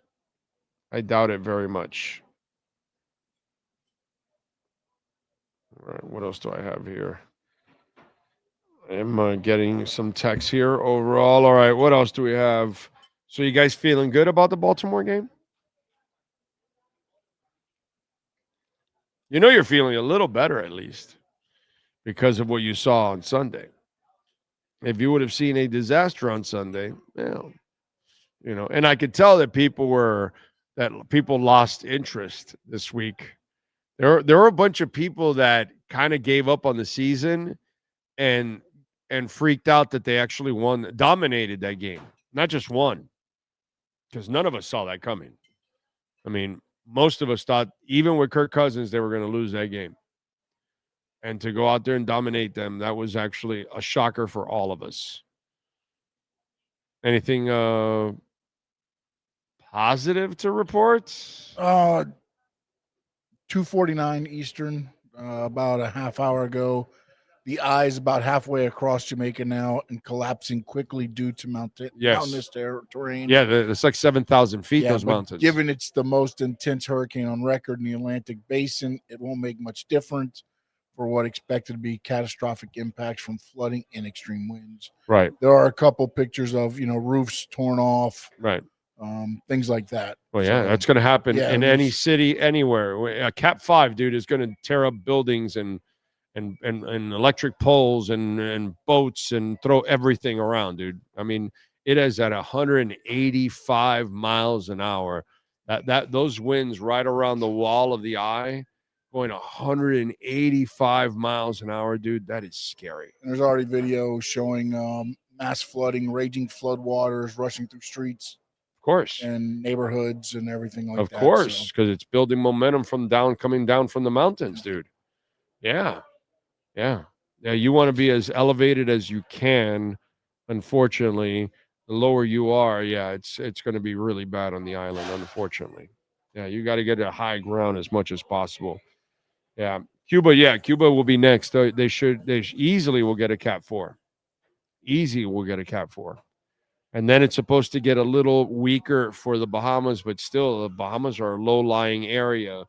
Speaker 15: I doubt it very much. All right, what else do I have here? I'm getting some text here overall. All right, what else do we have? So you guys feeling good about the Baltimore game? You know you're feeling a little better at least because of what you saw on Sunday. if you would have seen a disaster on Sunday, well, and I could tell that people lost interest this week. There were a bunch of people that kind of gave up on the season and freaked out that they actually dominated that game. Not just won, because none of us saw that coming. I mean, most of us thought, even with Kirk Cousins, they were going to lose that game. And to go out there and dominate them, that was actually a shocker for all of us. Anything positive to report?
Speaker 16: 2:49 Eastern, about a half hour ago. The eye is about halfway across Jamaica now and collapsing quickly due to mountainous terrain.
Speaker 15: Yeah, it's like 7,000 feet, those mountains.
Speaker 16: Given it's the most intense hurricane on record in the Atlantic Basin, it won't make much difference for what expected to be catastrophic impacts from flooding and extreme winds.
Speaker 15: Right.
Speaker 16: There are a couple pictures of, roofs torn off.
Speaker 15: Right.
Speaker 16: Things like that.
Speaker 15: Well, yeah, that's going to happen in any city, anywhere. A Cat 5, dude, is going to tear up buildings and electric poles and boats and throw everything around, dude. I mean, it is at 185 miles an hour. That those winds right around the wall of the eye, going 185 miles an hour, dude. That is scary.
Speaker 16: There's already video showing mass flooding, raging flood waters rushing through streets.
Speaker 15: Of course.
Speaker 16: And neighborhoods and everything like that.
Speaker 15: Of course, because it's building momentum coming down from the mountains, dude. Yeah. Yeah. Yeah, you want to be as elevated as you can. Unfortunately, the lower you are, it's going to be really bad on the island, unfortunately. Yeah, you got to get to high ground as much as possible. Yeah. Cuba will be next. They easily will get a Cat 4. Easy will get a Cat 4. And then it's supposed to get a little weaker for the Bahamas, but still, the Bahamas are a low-lying area.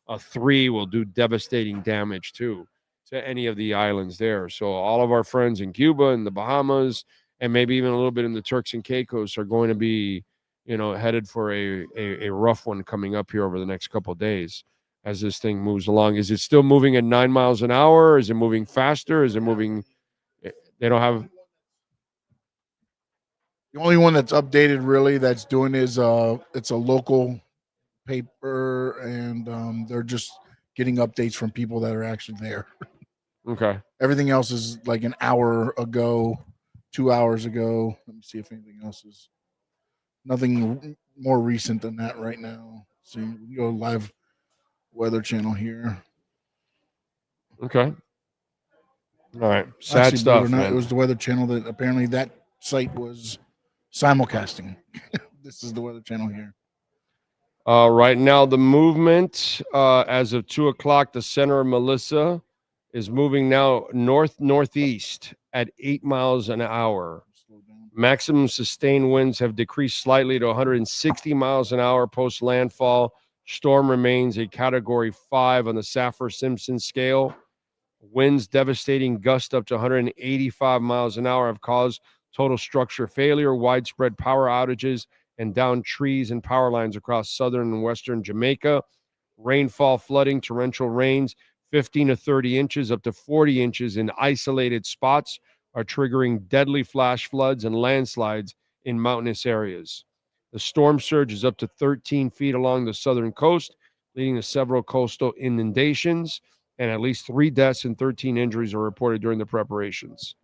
Speaker 15: A 3 will do devastating damage, too, to any of the islands there. So all of our friends in Cuba and the Bahamas, and maybe even a little bit in the Turks and Caicos, are going to be, headed for a rough one coming up here over the next couple of days as this thing moves along. Is it still moving at 9 miles an hour? Is it moving faster? Is it moving? They don't have...
Speaker 16: The only one that's updated really that's doing is it's a local paper, and they're just getting updates from people that are actually there.
Speaker 15: Okay.
Speaker 16: Everything else is like an hour ago, 2 hours ago. Let me see if anything else is. Nothing more recent than that right now. So we go live Weather Channel here.
Speaker 15: Okay. All right. Sad stuff, man.
Speaker 16: It was the Weather Channel that apparently that site was simulcasting. This is the Weather Channel here.
Speaker 15: Right now, the movement as of 2 o'clock, the center of Melissa is moving now northeast at 8 miles an hour. Maximum sustained winds have decreased slightly to 160 miles an hour post landfall. Storm remains a Category 5 on the Saffir-Simpson scale. Winds devastating gust up to 185 miles an hour have caused total structure failure, widespread power outages, and downed trees and power lines across southern and western Jamaica. Rainfall, flooding, torrential rains, 15 to 30 inches up to 40 inches in isolated spots are triggering deadly flash floods and landslides in mountainous areas. The storm surge is up to 13 feet along the southern coast, leading to several coastal inundations, and at least 3 deaths and 13 injuries are reported during the preparations.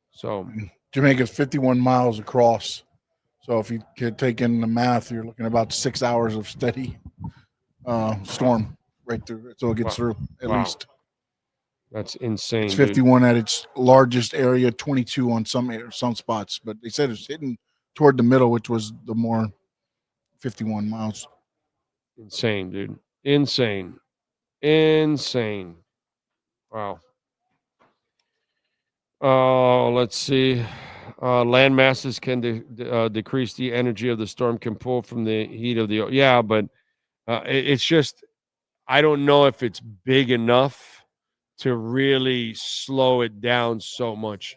Speaker 15: So
Speaker 16: Jamaica's 51 miles across. So if you could take in the math, you're looking at about 6 hours of steady storm right through. So it gets through at least.
Speaker 15: That's insane.
Speaker 16: It's 51 at its largest area, 22 on some spots. But they said it's hitting toward the middle, which was the more 51 miles.
Speaker 15: Insane, dude. Insane. Wow. Let's see. Land masses can decrease the energy of the storm, can pull from the heat of the... Yeah, but it's just... I don't know if it's big enough to really slow it down so much.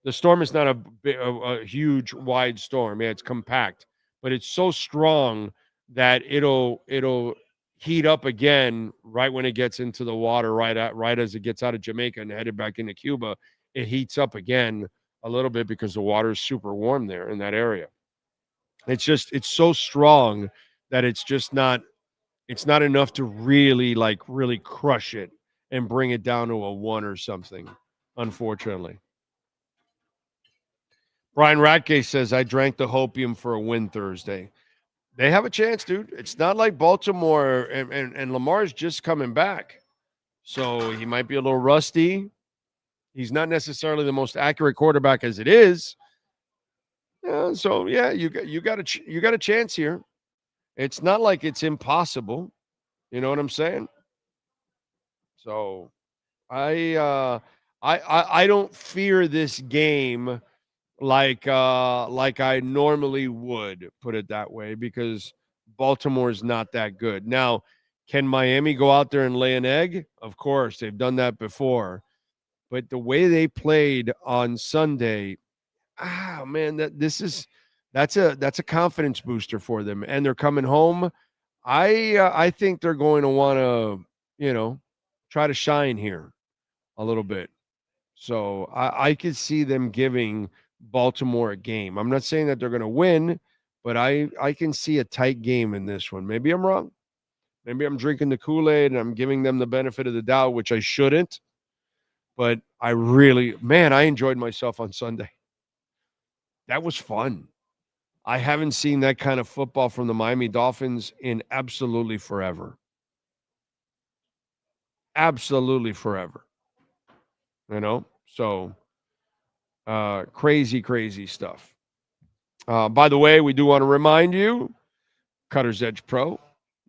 Speaker 15: The storm is not a huge, wide storm. Yeah, it's compact, but it's so strong that it'll heat up again right when it gets into the water, right as it gets out of Jamaica and headed back into Cuba. It heats up again a little bit because the water is super warm there in that area. It's so strong that it's not enough to really crush it and bring it down to a 1 or something, unfortunately. Brian Ratke says, I drank the hopium for a win Thursday. They have a chance, dude. It's not like Baltimore and Lamar's just coming back. So he might be a little rusty. He's not necessarily the most accurate quarterback as it is. Yeah, so yeah, you got a chance here. It's not like it's impossible. You know what I'm saying? So I don't fear this game like I normally would, put it that way, because Baltimore's not that good. Now, can Miami go out there and lay an egg? Of course, they've done that before. But the way they played on Sunday, man, that's a confidence booster for them, and they're coming home. I think they're going to want to, try to shine here a little bit. So I could see them giving Baltimore a game. I'm not saying that they're going to win, but I can see a tight game in this one. Maybe I'm wrong. Maybe I'm drinking the Kool-Aid and I'm giving them the benefit of the doubt, which I shouldn't. But I enjoyed myself on Sunday. That was fun. I haven't seen that kind of football from the Miami Dolphins in absolutely forever. Absolutely forever. So crazy stuff. By the way, we do want to remind you, Cutter's Edge Pro,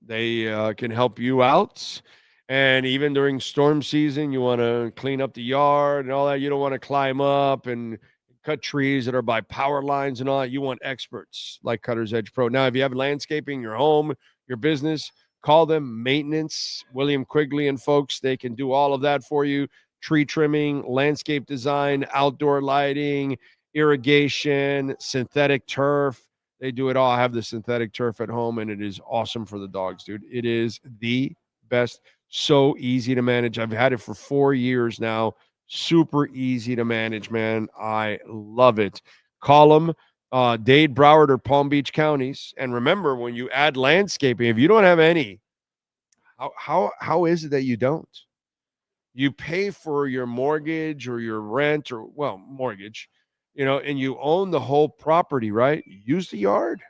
Speaker 15: they can help you out. And even during storm season, you want to clean up the yard and all that. You don't want to climb up and cut trees that are by power lines and all that. You want experts like Cutter's Edge Pro. Now, if you have landscaping, your home, your business, call them Maintenance, William Quigley and folks. They can do all of that for you. Tree trimming, landscape design, outdoor lighting, irrigation, synthetic turf. They do it all. I have the synthetic turf at home, and it is awesome for the dogs, dude. It is the best. So easy to manage. I've had it for 4 years now. Super easy to manage, man. I love it. Call them Dade, Broward, or Palm Beach counties. And remember, when you add landscaping, if you don't have any, how is it that you don't? You pay for your mortgage or your rent or, mortgage, and you own the whole property, right? Use the yard.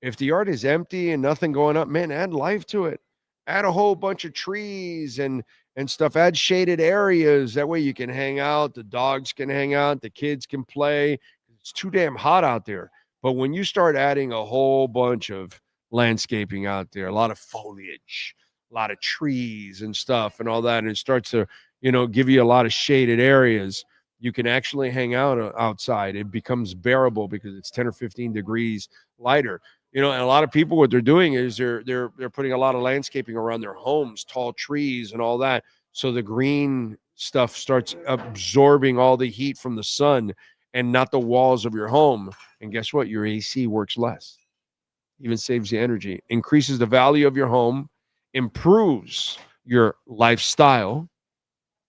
Speaker 15: If the yard is empty and nothing going up, man, add life to it. Add a whole bunch of trees and stuff. Add shaded areas. That way you can hang out. The dogs can hang out. The kids can play. It's too damn hot out there. But when you start adding a whole bunch of landscaping out there, a lot of foliage, a lot of trees and stuff and all that, and it starts to, give you a lot of shaded areas, you can actually hang out outside. It becomes bearable because it's 10 or 15 degrees lighter. And a lot of people, what they're doing is they're putting a lot of landscaping around their homes, tall trees and all that. So the green stuff starts absorbing all the heat from the sun and not the walls of your home. And guess what? Your AC works less. Even saves you energy, increases the value of your home, improves your lifestyle,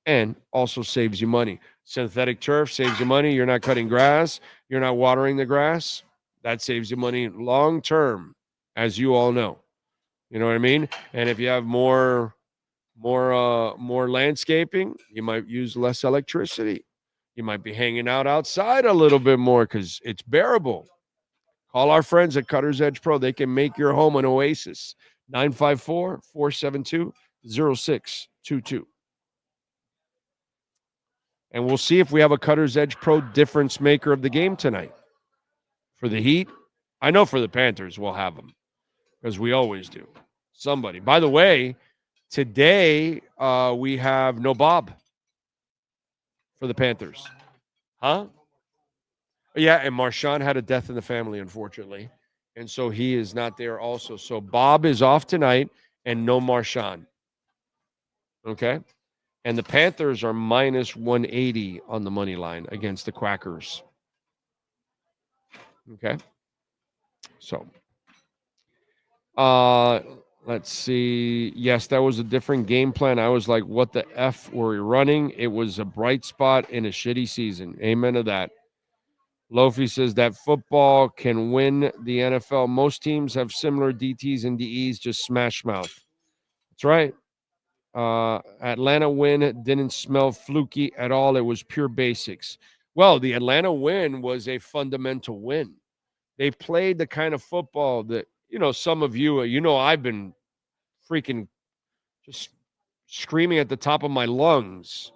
Speaker 15: and also saves you money. Synthetic turf saves you money. You're not cutting grass. You're not watering the grass. That saves you money long term, as you all know. You know what I mean? And if you have more landscaping, you might use less electricity. You might be hanging out outside a little bit more because it's bearable. Call our friends at Cutter's Edge Pro. They can make your home an oasis. 954-472-0622. And we'll see if we have a Cutter's Edge Pro difference maker of the game tonight. For the Heat, I know for the Panthers, we'll have them because we always do. Somebody. By the way, today we have no Bob for the Panthers. Huh? Yeah, and Marshawn had a death in the family, unfortunately. And so he is not there also. So Bob is off tonight and no Marshawn. Okay? And the Panthers are minus 180 on the money line against the Quackers. Okay. So, let's see. Yes, that was a different game plan. I was like, what the F were we running? It was a bright spot in a shitty season. Amen to that. Lofi says that football can win the NFL. Most teams have similar DTs and DEs, just smash mouth. That's right. Atlanta win didn't smell fluky at all. It was pure basics. Well, the Atlanta win was a fundamental win. They played the kind of football that, some of you, I've been freaking just screaming at the top of my lungs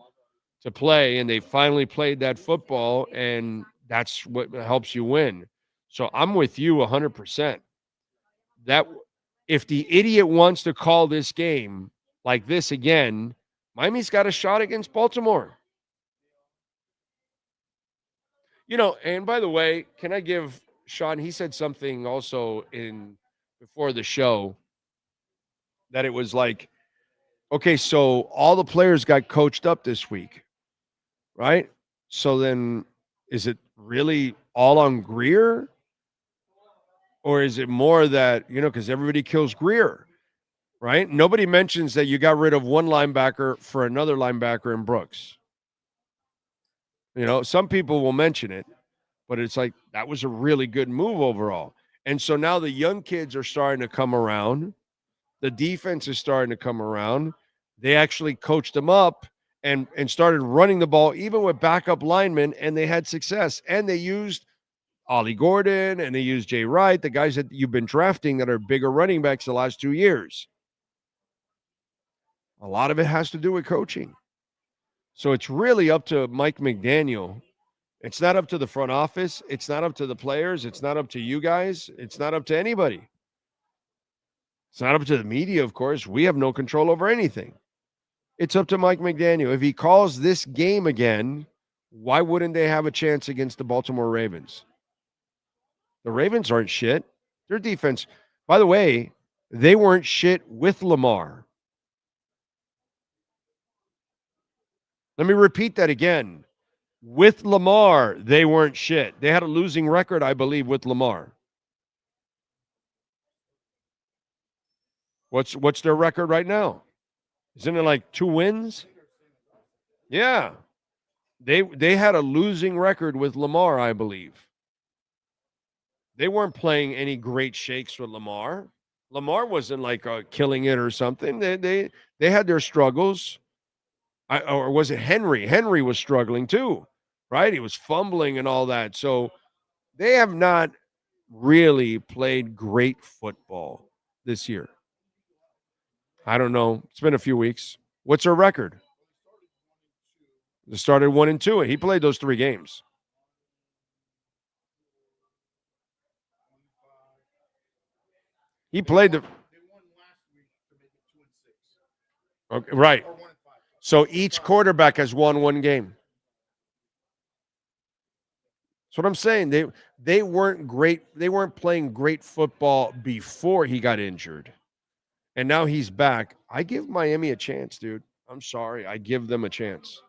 Speaker 15: to play, and they finally played that football, and that's what helps you win. So I'm with you 100%. That if the idiot wants to call this game like this again, Miami's got a shot against Baltimore. And by the way, can I give Sean, he said something also before the show that it was like, okay, so all the players got coached up this week, right? So then is it really all on Greer? Or is it more that, because everybody kills Greer, right? Nobody mentions that you got rid of one linebacker for another linebacker in Brooks. Some people will mention it, but it's like that was a really good move overall. And so now the young kids are starting to come around. The defense is starting to come around. They actually coached them up and started running the ball, even with backup linemen, and they had success. And they used Ollie Gordon and they used Jay Wright, the guys that you've been drafting that are bigger running backs the last 2 years. A lot of it has to do with coaching. So it's really up to Mike McDaniel. It's not up to the front office. It's not up to the players. It's not up to you guys. It's not up to anybody. It's not up to the media, of course. We have no control over anything. It's up to Mike McDaniel. If he calls this game again, why wouldn't they have a chance against the Baltimore Ravens? The Ravens aren't shit. Their defense, by the way, they weren't shit with Lamar. Let me repeat that again. With Lamar, they weren't shit. They had a losing record, I believe, with Lamar. What's their record right now? Isn't it like 2 wins? Yeah. They had a losing record with Lamar, I believe. They weren't playing any great shakes with Lamar. Lamar wasn't like killing it or something. They had their struggles. Or was it Henry? Henry was struggling too, right? He was fumbling and all that. So they have not really played great football this year. I don't know. It's been a few weeks. What's their record? They started 1-2, and he played those 3 games. He played the. Okay, right. So each quarterback has won 1 game. That's what I'm saying. They weren't great. They weren't playing great football before he got injured. And now he's back. I give Miami a chance, dude. I'm sorry. I give them a chance.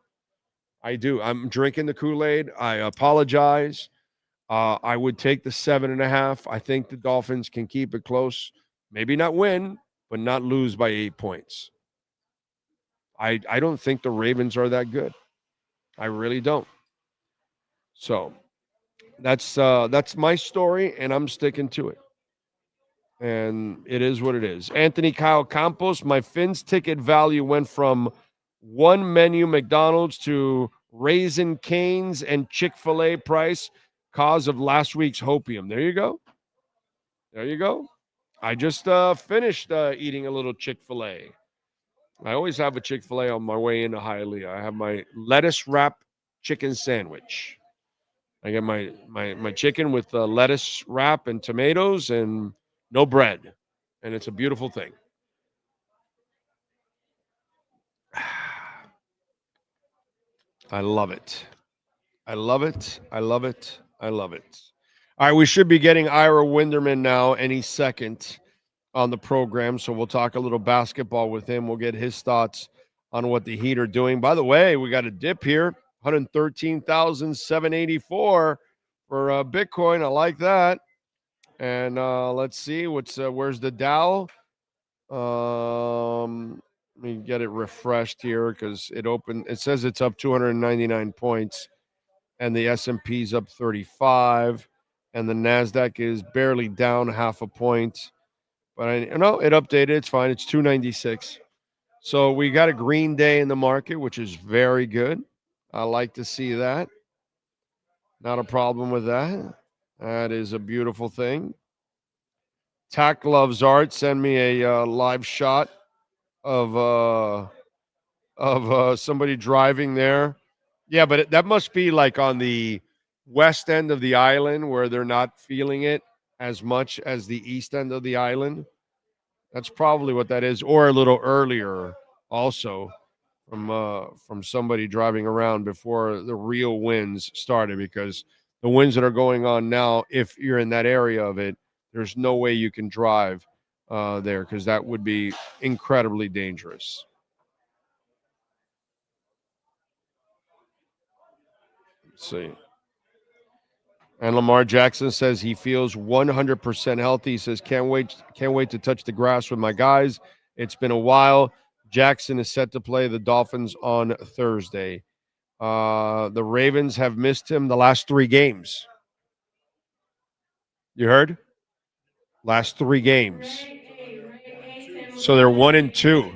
Speaker 15: I do. I'm drinking the Kool-Aid. I apologize. I would take the 7.5. I think the Dolphins can keep it close. Maybe not win, but not lose by 8 points. I don't think the Ravens are that good. I really don't. So that's my story, and I'm sticking to it. And it is what it is. Anthony Kyle Campos, my Fins ticket value went from 1 menu McDonald's to Raisin Cane's and Chick-fil-A price cause of last week's hopium. There you go. There you go. I just finished eating a little Chick-fil-A. I always have a Chick-fil-A on my way into Hialeah. I have my lettuce wrap chicken sandwich. I get my chicken with lettuce wrap and tomatoes and no bread. And it's a beautiful thing. I love it. I love it. I love it. I love it. All right, we should be getting Ira Winderman now any second on the program, so we'll talk a little basketball with him. We'll get his thoughts on what the Heat are doing. By the way, we got a dip here, 113,784 for Bitcoin. I like that. And let's see where's the Dow. Let me get it refreshed here because it opened. It says it's up 299 points. and the S&P's up 35, and the NASDAQ is barely down half a point. But I know it updated. It's fine. It's 296. So we got a green day in the market, which is very good. I like to see that. Not a problem with that. That is a beautiful thing. Tack Loves Art, send me a live shot of somebody driving there. Yeah, but that must be like on the west end of the island where they're not feeling it as much as the east end of the island. That's probably what that is, or a little earlier also from somebody driving around before the real winds started, because the winds that are going on now, if you're in that area of it, there's no way you can drive there, because that would be incredibly dangerous. Let's see. And Lamar Jackson says he feels 100% healthy. He says, can't wait to touch the grass with my guys. It's been a while. Jackson is set to play the Dolphins on Thursday. The Ravens have missed him the last 3 games. You heard? Last 3 games. So they're 1-2.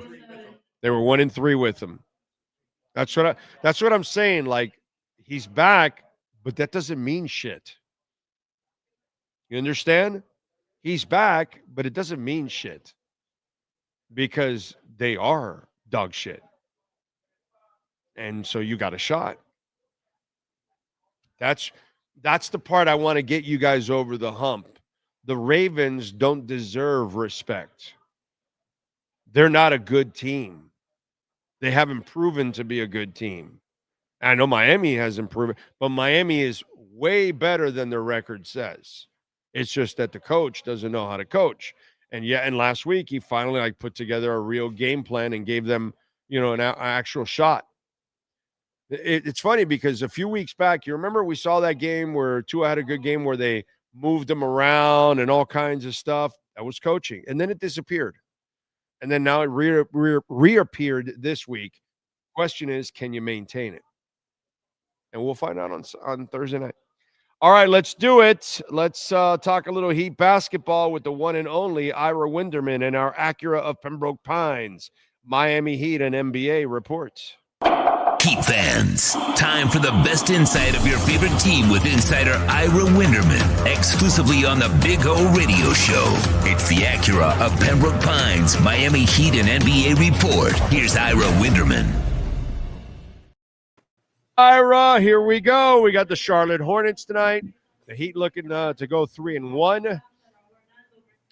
Speaker 15: They were 1-3 with him. That's what I'm saying. Like, he's back, but that doesn't mean shit. You understand? He's back, but it doesn't mean shit, because they are dog shit. And so you got a shot. That's the part I want to get you guys over the hump. The Ravens don't deserve respect. They're not a good team. They haven't proven to be a good team. I know Miami hasn't proven, but Miami is way better than their record says. It's just that the coach doesn't know how to coach. And last week he finally put together a real game plan and gave them, an actual shot. It's funny because a few weeks back, you remember we saw that game where Tua had a good game where they moved him around and all kinds of stuff. That was coaching. And then it disappeared. And then now it reappeared this week. Question is, can you maintain it? And we'll find out on Thursday night. All right, let's do it. Let's talk a little Heat basketball with the one and only Ira Winderman and our Acura of Pembroke Pines. Miami Heat and NBA report.
Speaker 3: Heat fans, time for the best insight of your favorite team with insider Ira Winderman, exclusively on the Big O Radio Show. It's the Acura of Pembroke Pines Miami Heat and NBA report. Here's Ira Winderman.
Speaker 15: Ira, here we go. We got the Charlotte Hornets tonight. The Heat looking to go 3-1.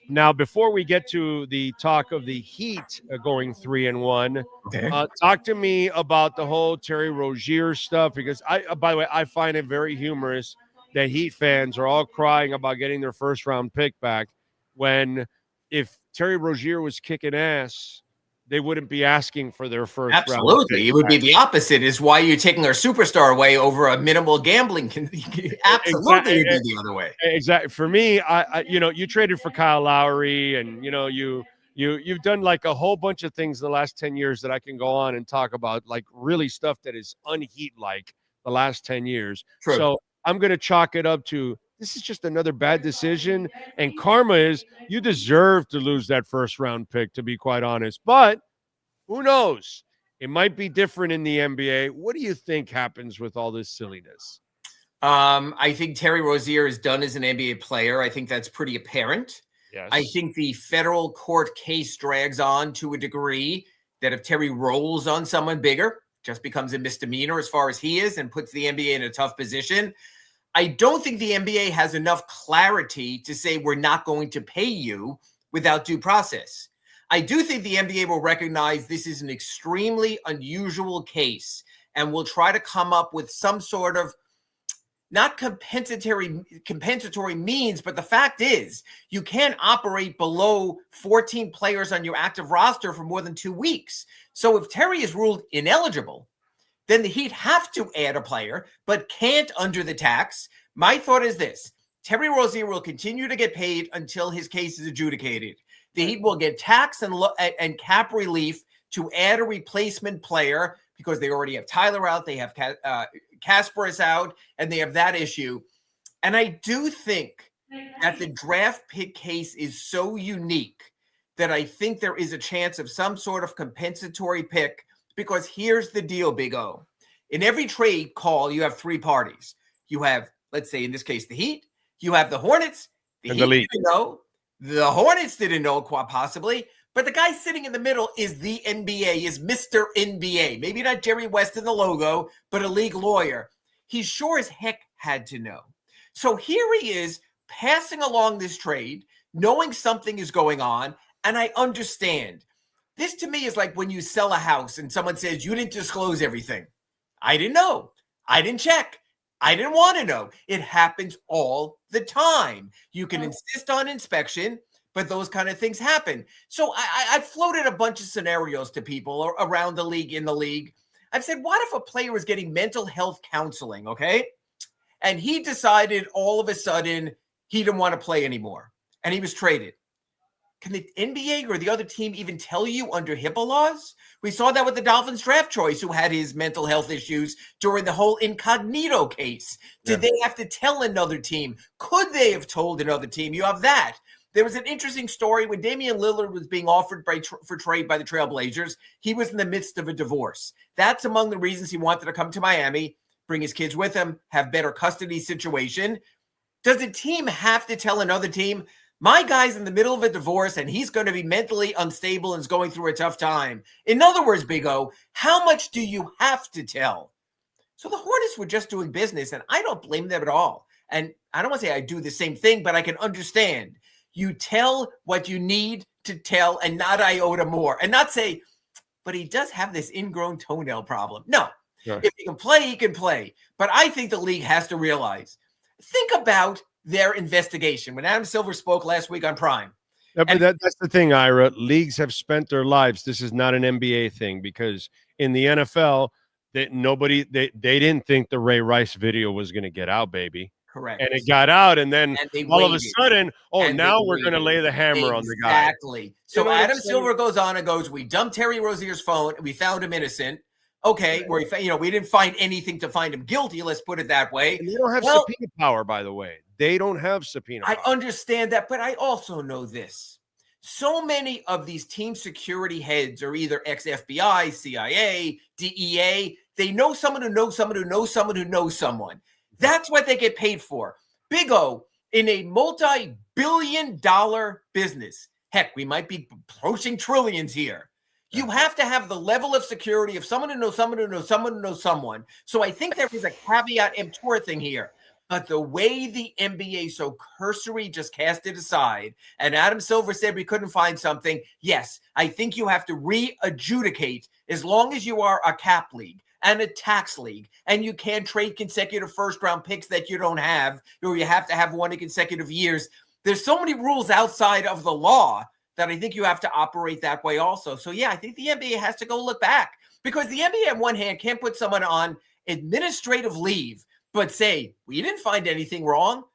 Speaker 15: Now, before we get to the talk of the Heat going 3-1, okay. Talk to me about the whole Terry Rozier stuff, because by the way, I find it very humorous that Heat fans are all crying about getting their first round pick back, when if Terry Rozier was kicking ass, they wouldn't be asking for their first round.
Speaker 17: Absolutely. It would be the opposite, is why you're taking our superstar away over a minimal gambling. Absolutely, it'd be the other way.
Speaker 15: Exactly. For me, you traded for Kyle Lowry, and you've done like a whole bunch of things in the last 10 years that I can go on and talk about, like really stuff that is unheat-like the last 10 years. True. So I'm going to chalk it up to, this is just another bad decision. And karma is, you deserve to lose that first round pick, to be quite honest. But who knows? It might be different in the NBA. What do you think happens with all this silliness?
Speaker 17: I think Terry Rozier is done as an NBA player. I think that's pretty apparent.
Speaker 15: Yes.
Speaker 17: I think the federal court case drags on to a degree that if Terry rolls on someone bigger, just becomes a misdemeanor as far as he is, and puts the NBA in a tough position. I don't think the NBA has enough clarity to say we're not going to pay you without due process. I do think the NBA will recognize this is an extremely unusual case and will try to come up with some sort of not compensatory means, but the fact is you can't operate below 14 players on your active roster for more than 2 weeks. So if Terry is ruled ineligible, then the Heat have to add a player, but can't under the tax. My thought is this: Terry Rozier will continue to get paid until his case is adjudicated. The Heat will get tax and cap relief to add a replacement player, because they already have Tyler out. They have Casper is out, and they have that issue. And I do think that the draft pick case is so unique that I think there is a chance of some sort of compensatory pick, because here's the deal, Big O. In every trade call, you have three parties. You have, let's say in this case, the Heat. You have the Hornets. The Heat didn't know. The Hornets didn't know quite possibly. But the guy sitting in the middle is the NBA, is Mr. NBA. Maybe not Jerry West in the logo, but a league lawyer. He sure as heck had to know. So here he is passing along this trade, knowing something is going on, and I understand. This to me is like when you sell a house and someone says, you didn't disclose everything. I didn't know. I didn't check. I didn't want to know. It happens all the time. You can insist on inspection, but those kind of things happen. So I floated a bunch of scenarios to people around the league, in the league. I've said, what if a player is getting mental health counseling, okay? And he decided all of a sudden he didn't want to play anymore, and he was traded. Can the NBA or the other team even tell you under HIPAA laws? We saw that with the Dolphins draft choice, who had his mental health issues during the whole incognito case. Did they have to tell another team? Could they have told another team? You have that. There was an interesting story when Damian Lillard was being offered for trade by the Trailblazers. He was in the midst of a divorce. That's among the reasons he wanted to come to Miami, bring his kids with him, have better custody situation. Does a team have to tell another team, my guy's in the middle of a divorce and he's going to be mentally unstable and is going through a tough time? In other words, Big O, how much do you have to tell? So the Hornets were just doing business, and I don't blame them at all. And I don't want to say I do the same thing, but I can understand. You tell what you need to tell and not iota more, and not say, but he does have this ingrown toenail problem. No, if he can play, he can play. But I think the league has to realize, think about their investigation. When Adam Silver spoke last week on Prime.
Speaker 15: Yeah, but that's the thing, Ira. Leagues have spent their lives. This is not an NBA thing, because in the NFL, they didn't think the Ray Rice video was going to get out, baby.
Speaker 17: Correct.
Speaker 15: And it got out, and then all of a sudden,
Speaker 17: and
Speaker 15: now we're going to lay the hammer on the guy.
Speaker 17: Exactly. So Adam Silver goes on and goes, we dumped Terry Rozier's phone. We found him innocent. Okay, we didn't find anything to find him guilty. Let's put it that way.
Speaker 15: And they don't have subpoena power, by the way. They don't have subpoena power.
Speaker 17: I understand that, but I also know this. So many of these team security heads are either ex-FBI, CIA, DEA. They know someone who knows someone who knows someone who knows someone. That's what they get paid for. Big O, in a multi-billion-dollar business, heck, we might be approaching trillions here. You have to have the level of security of someone who knows someone who knows someone who knows someone. So I think there is a caveat emptor thing here. But the way the NBA so cursory just cast it aside, and Adam Silver said we couldn't find something, yes, I think you have to re-adjudicate as long as you are a cap league and a tax league, and you can't trade consecutive first-round picks that you don't have, or you have to have one in consecutive years. There's so many rules outside of the law that I think you have to operate that way also. So, yeah, I think the NBA has to go look back, because the NBA on one hand can't put someone on administrative leave but say, we didn't find anything wrong.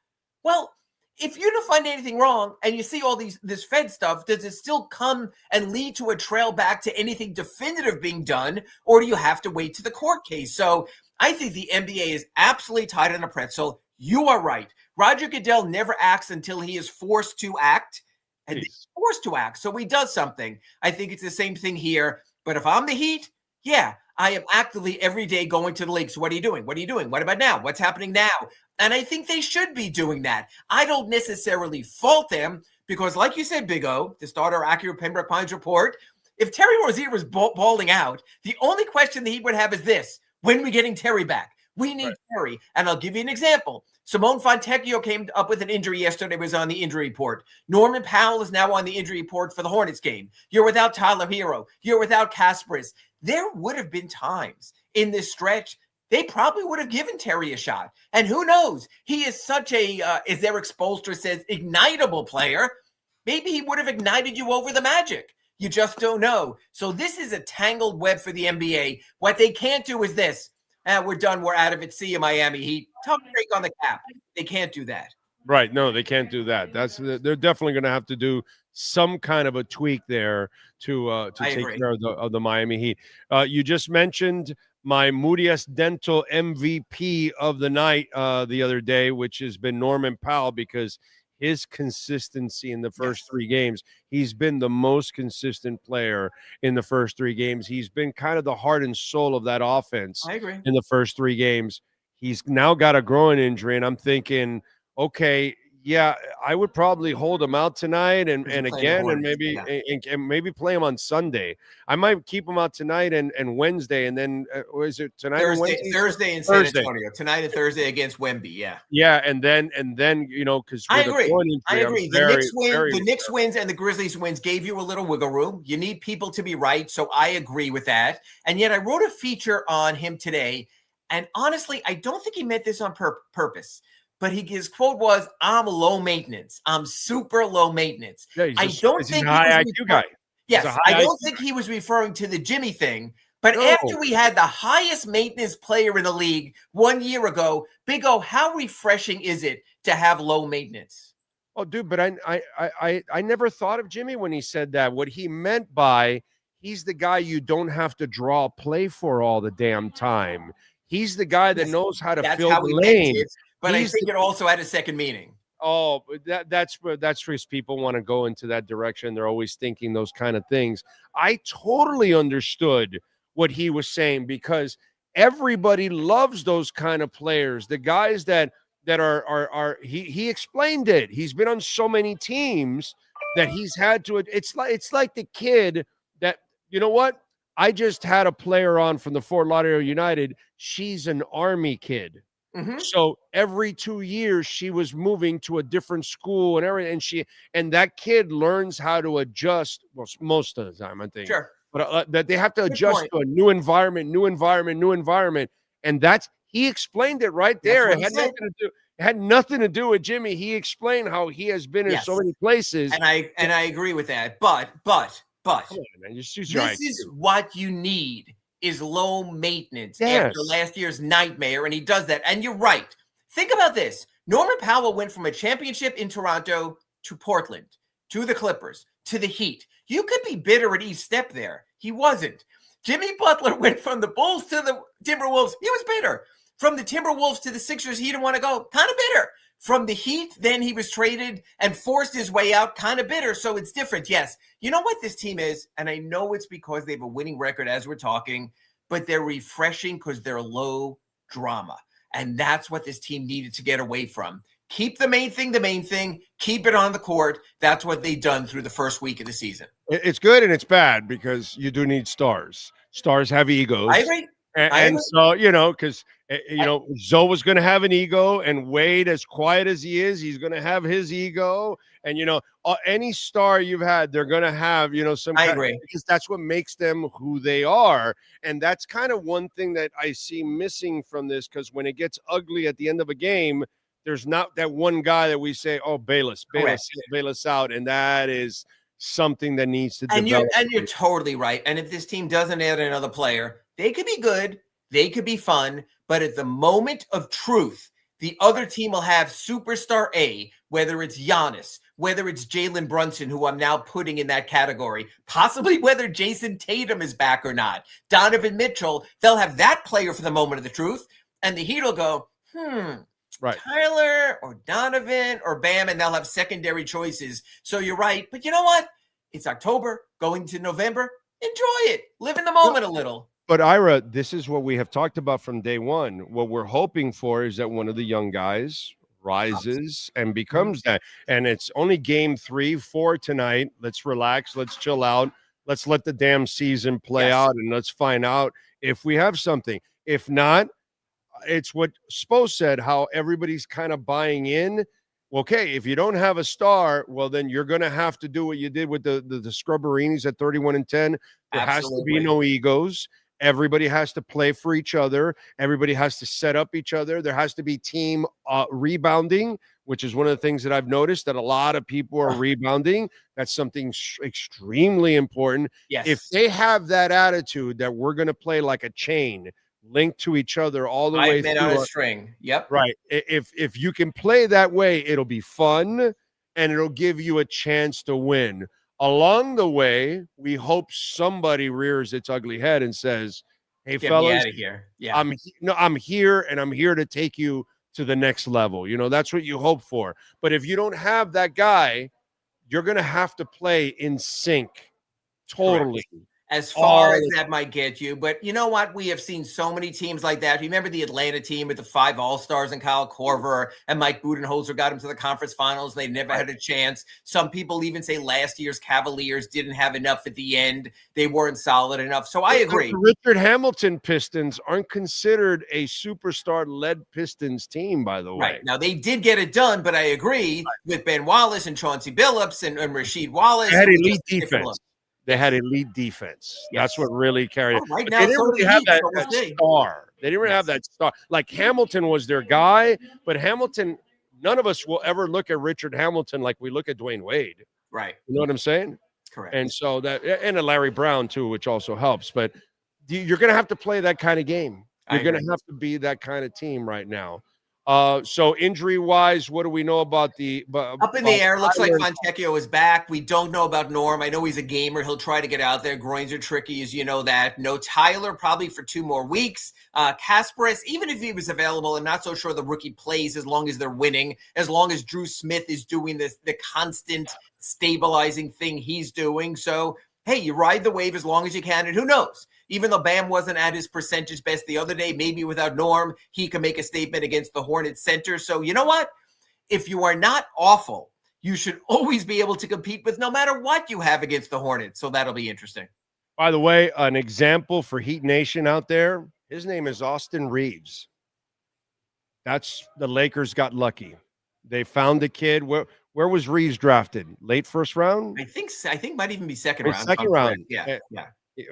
Speaker 17: Well, if you don't find anything wrong and you see all this Fed stuff, does it still come and lead to a trail back to anything definitive being done, or do you have to wait to the court case? So I think the NBA is absolutely tied on a pretzel. You are right. Roger Goodell never acts until he is forced to act, and he's forced to act. So he does something. I think it's the same thing here. But if I'm the Heat, yeah, I am actively every day going to the league. So what are you doing? What are you doing? What about now? What's happening now? And I think they should be doing that. I don't necessarily fault them, because like you said, Big O, to start our accurate Pembroke Pines report, if Terry Rozier was balling out, the only question that he would have is this: when are we getting Terry back? We need Terry. And I'll give you an example. Simone Fontecchio came up with an injury yesterday, was on the injury report. Norman Powell is now on the injury report for the Hornets game. You're without Tyler Hero. You're without Kasparis. There would have been times in this stretch they probably would have given Terry a shot. And who knows? He is such a, as Eric Spoelstra says, ignitable player. Maybe he would have ignited you over the Magic. You just don't know. So this is a tangled web for the NBA. What they can't do is this. We're done. We're out of it. See you, Miami Heat. Tough break on the cap. They can't do that.
Speaker 15: Right. No, they can't do that. They're definitely going to have to do some kind of a tweak there to take care of the Miami Heat. You just mentioned my Moodiest Dental MVP of the night the other day, which has been Norman Powell, because his consistency in the first three games, he's been the most consistent player in the first three games. He's been kind of the heart and soul of that offense.
Speaker 17: I agree.
Speaker 15: In the first three games. He's now got a groin injury, and I'm thinking, okay, yeah, I would probably hold him out tonight and again, and maybe and maybe play him on Sunday. I might keep him out tonight and Wednesday, and then is it tonight?
Speaker 17: Thursday in San Antonio. Tonight and Thursday against Wemby. Yeah.
Speaker 15: Yeah, and then because
Speaker 17: I agree. The Knicks wins and the Grizzlies wins gave you a little wiggle room. You need people to be right, so I agree with that. And yet I wrote a feature on him today, and honestly, I don't think he meant this on purpose. But his quote was, "I'm low maintenance. I'm super low maintenance."
Speaker 15: Yeah,
Speaker 17: he's a high IQ guy. Yes, I don't think he was referring to the Jimmy thing. But after we had the highest maintenance player in the league 1 year ago, Big O, how refreshing is it to have low maintenance?
Speaker 15: Oh, dude, but I never thought of Jimmy when he said that. What he meant by he's the guy you don't have to draw a play for all the damn time. He's the guy that knows how to fill the lane.
Speaker 17: But I think it also had a second meaning.
Speaker 15: Oh, that's because people want to go into that direction. They're always thinking those kind of things. I totally understood what he was saying, because everybody loves those kind of players. The guys that are he explained it. He's been on so many teams that he's had to. It's like the kid that, you know what? I just had a player on from the Fort Lauderdale United. She's an Army kid.
Speaker 17: Mm-hmm.
Speaker 15: So every 2 years she was moving to a different school and everything, and that kid learns how to adjust. Well, most of the time, I think.
Speaker 17: Sure.
Speaker 15: But that they have to adjust to a new environment, and he explained it right there. It had nothing to do with Jimmy. He explained how he has been in so many places,
Speaker 17: and I agree with that. But
Speaker 15: come on, man, this
Speaker 17: is what you need. Is low maintenance after last year's nightmare, and he does that. And you're right. Think about this. Norman Powell went from a championship in Toronto to Portland, to the Clippers, to the Heat. You could be bitter at each step there. He wasn't. Jimmy Butler went from the Bulls to the Timberwolves. He was bitter. From the Timberwolves to the Sixers, he didn't want to go. Kind of bitter. From the Heat, then he was traded and forced his way out, kind of bitter. So it's different. Yes. You know what this team is? And I know it's because they have a winning record as we're talking, but they're refreshing because they're low drama. And that's what this team needed to get away from. Keep the main thing, keep it on the court. That's what they've done through the first week of the season.
Speaker 15: It's good and it's bad, because you do need stars. Stars have egos.
Speaker 17: I agree.
Speaker 15: And so, because, Zoe was going to have an ego, and Wade, as quiet as he is, he's going to have his ego. And, any star you've had, they're going to have, some
Speaker 17: I agree.
Speaker 15: Because that's what makes them who they are. And that's kind of one thing that I see missing from this, because when it gets ugly at the end of a game, there's not that one guy that we say, oh, Bayless out. And that is something that needs to develop.
Speaker 17: And you're totally right. And if this team doesn't add another player, they could be good, they could be fun, but at the moment of truth, the other team will have superstar A, whether it's Giannis, whether it's Jalen Brunson, who I'm now putting in that category, possibly whether Jason Tatum is back or not, Donovan Mitchell, they'll have that player for the moment of the truth, and the Heat will go,
Speaker 15: right,
Speaker 17: Tyler or Donovan or Bam, and they'll have secondary choices. So you're right, but you know what? It's October, going to November. Enjoy it. Live in the moment a little.
Speaker 15: But Ira, this is what we have talked about from day one. What we're hoping for is that one of the young guys rises and becomes that. And it's only game 3-4 tonight. Let's relax. Let's chill out. Let's let the damn season play out, and let's find out if we have something. If not, it's what Spo said, how everybody's kind of buying in. Okay, if you don't have a star, well, then you're going to have to do what you did with the Scrubberinis at 31-10. There has to be no egos. Everybody has to play for each other. Everybody has to set up each other. There has to be team rebounding, which is one of the things that I've noticed, that a lot of people are rebounding. That's something extremely important.
Speaker 17: Yes.
Speaker 15: If they have that attitude that we're going to play like a chain, linked to each other all the way through
Speaker 17: on a string. Yep.
Speaker 15: Right. If you can play that way, it'll be fun. and it'll give you a chance to win. Along the way, we hope somebody rears its ugly head and says, hey,
Speaker 17: Get
Speaker 15: fellas,
Speaker 17: me out of here. Yeah.
Speaker 15: I'm here, and I'm here to take you to the next level. That's what you hope for. But if you don't have that guy, you're going to have to play in sync totally.
Speaker 17: Correct. As far as that might get you. But you know what? We have seen so many teams like that. Remember the Atlanta team with the 5 All-Stars and Kyle Korver and Mike Budenholzer got them to the conference finals. They never had a chance. Some people even say last year's Cavaliers didn't have enough at the end. They weren't solid enough. So I agree.
Speaker 15: The Richard Hamilton Pistons aren't considered a superstar-led Pistons team, by the way.
Speaker 17: Right. Now, they did get it done, but I agree with Ben Wallace and Chauncey Billups and Rasheed Wallace.
Speaker 15: They had elite defense. They had elite defense.
Speaker 17: Yes.
Speaker 15: That's what really carried it.
Speaker 17: Right
Speaker 15: But
Speaker 17: now,
Speaker 15: they didn't really have that
Speaker 17: so
Speaker 15: star. They didn't really have that star. Like Hamilton was their guy, but Hamilton, none of us will ever look at Richard Hamilton like we look at Dwayne Wade.
Speaker 17: Right.
Speaker 15: You know what I'm saying?
Speaker 17: Correct.
Speaker 15: And so and a Larry Brown too, which also helps. But you're going to have to play that kind of game. You're going to have to be that kind of team right now. So injury-wise, what do we know about the
Speaker 17: up in the air? Looks like Fontecchio is back. We don't know about Norm. I know he's a gamer. He'll try to get out there. Groins are tricky, as you know that. No Tyler, probably for 2 more weeks. Kasparis, even if he was available, I'm not so sure the rookie plays as long as they're winning, as long as Drew Smith is doing the constant stabilizing thing he's doing. So, hey, you ride the wave as long as you can, and who knows? Even though Bam wasn't at his percentage best the other day, maybe without Norm, he can make a statement against the Hornets center. So you know what? If you are not awful, you should always be able to compete with no matter what you have against the Hornets. So that'll be interesting.
Speaker 15: By the way, an example for Heat Nation out there, his name is Austin Reeves. That's the Lakers got lucky. They found the kid. Where was Reeves drafted? Late first round?
Speaker 17: I think might even be second round.
Speaker 15: Second round.
Speaker 17: Yeah.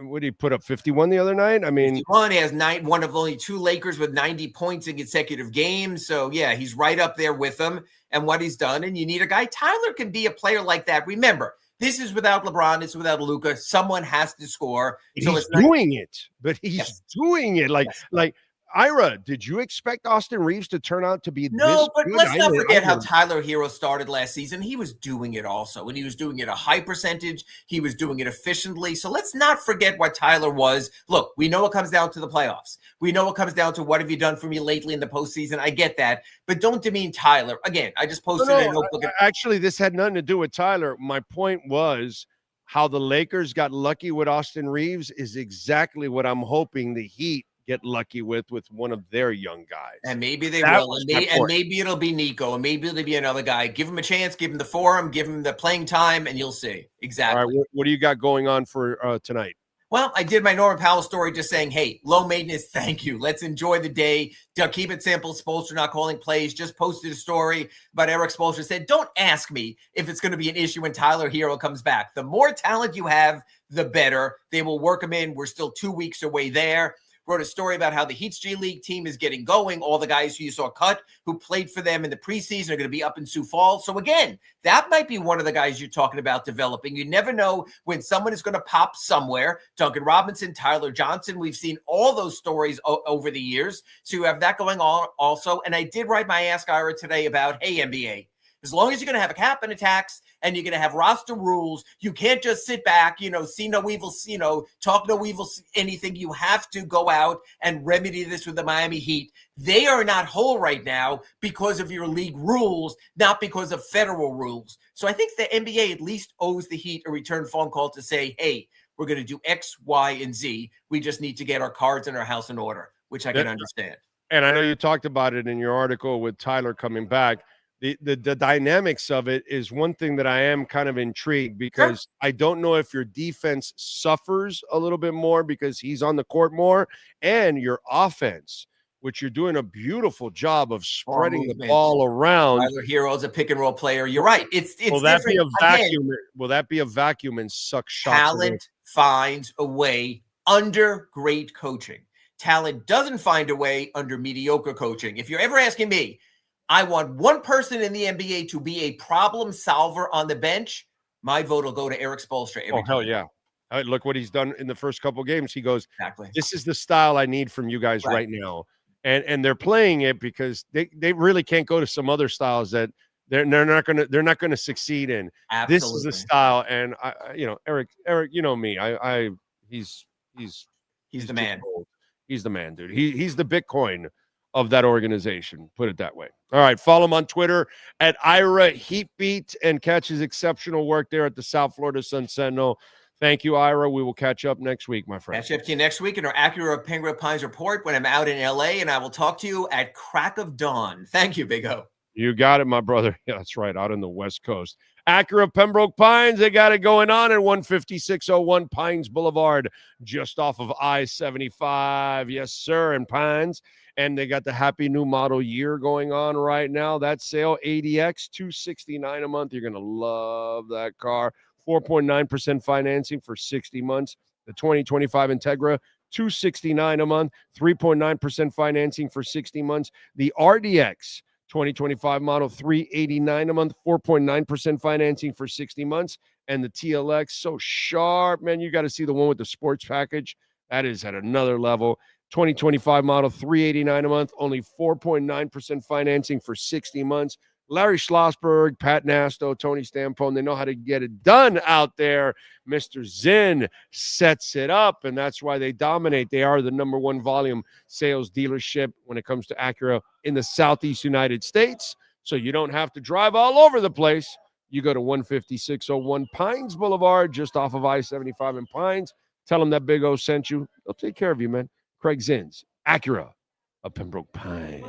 Speaker 15: What did he put up? 51 the other night? I mean,
Speaker 17: 51. He has one of only 2 Lakers with 90 points in consecutive games. So yeah, he's right up there with them and what he's done. And you need a guy. Tyler can be a player like that. Remember, this is without LeBron. It's without Luka. Someone has to score.
Speaker 15: So he's doing it, but he's doing it like. Ira, did you expect Austin Reeves to turn out to be
Speaker 17: No, but let's not forget how Tyler Hero started last season. He was doing it also, and he was doing it a high percentage. He was doing it efficiently. So let's not forget what Tyler was. Look, we know it comes down to the playoffs. We know it comes down to what have you done for me lately in the postseason. I get that, but don't demean Tyler. Again, I just posted a notebook.
Speaker 15: Actually, this had nothing to do with Tyler. My point was how the Lakers got lucky with Austin Reeves is exactly what I'm hoping the Heat get lucky with one of their young guys.
Speaker 17: And maybe they will. And maybe it'll be Nico. And maybe it'll be another guy. Give him a chance. Give him the forum. Give him the playing time. And you'll see. Exactly.
Speaker 15: All right. What do you got going on for tonight?
Speaker 17: Well, I did my Norman Powell story just saying, hey, low maintenance, thank you. Let's enjoy the day. Keep it simple. Spoelstra not calling plays. Just posted a story about Eric Spoelstra. Said, don't ask me if it's going to be an issue when Tyler Hero comes back. The more talent you have, the better. They will work him in. We're still 2 weeks away there. Wrote a story about how the Heat's G League team is getting going. All the guys who you saw cut, who played for them in the preseason, are going to be up in Sioux Falls. So again, that might be one of the guys you're talking about developing. You never know when someone is going to pop somewhere. Duncan Robinson, Tyler Johnson. We've seen all those stories over the years. So you have that going on also. And I did write my Ask Ira today about, hey, NBA, as long as you're going to have a cap and a tax and you're going to have roster rules, you can't just sit back, see no evil, talk no evil, anything. You have to go out and remedy this with the Miami Heat. They are not whole right now because of your league rules, not because of federal rules. So I think the NBA at least owes the Heat a return phone call to say, hey, we're going to do X, Y, and Z. We just need to get our cards and our house in order, which I can understand.
Speaker 15: And I know you talked about it in your article with Tyler coming back. The dynamics of it is one thing that I am kind of intrigued because I don't know if your defense suffers a little bit more because he's on the court more, and your offense, which you're doing a beautiful job of spreading the ball around.
Speaker 17: Tyler Hero's a pick and roll player. You're right. It's
Speaker 15: will that be a vacuum? Will that be a vacuum and suck shots?
Speaker 17: Talent finds a way under great coaching. Talent doesn't find a way under mediocre coaching. If you're ever asking me, I want one person in the NBA to be a problem solver on the bench. My vote will go to Eric Spoelstra every time.
Speaker 15: Hell yeah. Look what he's done in the first couple of games. He goes,
Speaker 17: exactly.
Speaker 15: This is the style I need from you guys right now. And they're playing it because they really can't go to some other styles that they're not gonna succeed in.
Speaker 17: Absolutely.
Speaker 15: This is a style, and Eric, you know me. He's
Speaker 17: the man.
Speaker 15: He's the man, dude. He's the Bitcoin of that organization. Put it that way. All right, follow him on Twitter at Ira Heatbeat and catch his exceptional work there at the South Florida Sun Sentinel. Thank you, Ira. We will catch up next week, my friend.
Speaker 17: Catch up to you next week in our Acura Pembroke Pines report when I'm out in LA, and I will talk to you at crack of dawn. Thank you, Big O.
Speaker 15: You got it, my brother. Yeah, that's right, out in the West Coast. Acura Pembroke Pines, they got it going on at 15601 Pines Boulevard, just off of I-75. Yes, sir, in Pines. And they got the Happy New Model Year going on right now. That sale, ADX, $269 a month. You're going to love that car. 4.9% financing for 60 months. The 2025 Integra, $269 a month. 3.9% financing for 60 months. The RDX 2025 model, $389 a month. 4.9% financing for 60 months. And the TLX, so sharp, man. You got to see the one with the sports package. That is at another level. 2025 model, $389 a month, only 4.9% financing for 60 months. Larry Schlossberg, Pat Nasto, Tony Stampone, they know how to get it done out there. Mr. Zinn sets it up, and that's why they dominate. They are the number one volume sales dealership when it comes to Acura in the Southeast United States. So you don't have to drive all over the place. You go to 15601 Pines Boulevard, just off of I-75 in Pines. Tell them that Big O sent you. They'll take care of you, man. Craig Zinn's Acura of Pembroke Pines.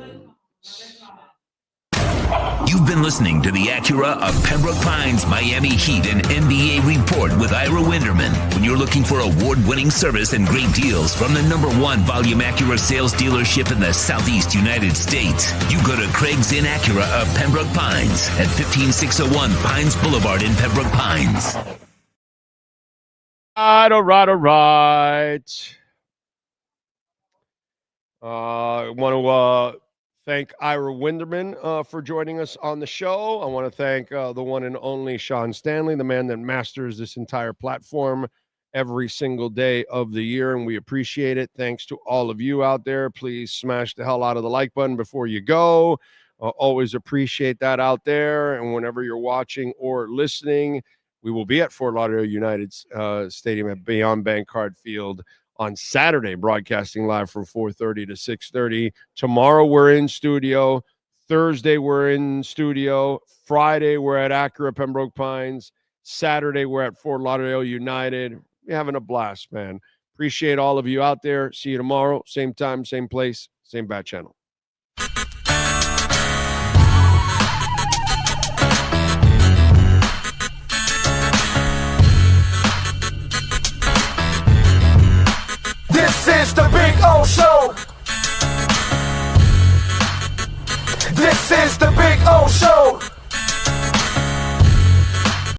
Speaker 3: You've been listening to the Acura of Pembroke Pines Miami Heat and NBA Report with Ira Winderman. When you're looking for award-winning service and great deals from the number one volume Acura sales dealership in the Southeast United States, you go to Craig Zinn Acura of Pembroke Pines at 15601 Pines Boulevard in Pembroke Pines.
Speaker 15: All right. I want to thank Ira Winderman for joining us on the show. I want to thank the one and only Sean Stanley, the man that masters this entire platform every single day of the year, and we appreciate it. Thanks to all of you out there. Please smash the hell out of the like button before you go. Always appreciate that out there, and whenever you're watching or listening, we will be at Fort Lauderdale United Stadium at Beyond Bank Card Field on Saturday, broadcasting live from 4:30 to 6:30. Tomorrow we're in studio. Thursday we're in studio. Friday we're at Acura Pembroke Pines. Saturday we're at Fort Lauderdale United. We're having a blast, man. Appreciate all of you out there. See you tomorrow. Same time, same place, same bat channel.
Speaker 1: This is the Big O Show. This is the Big O Show.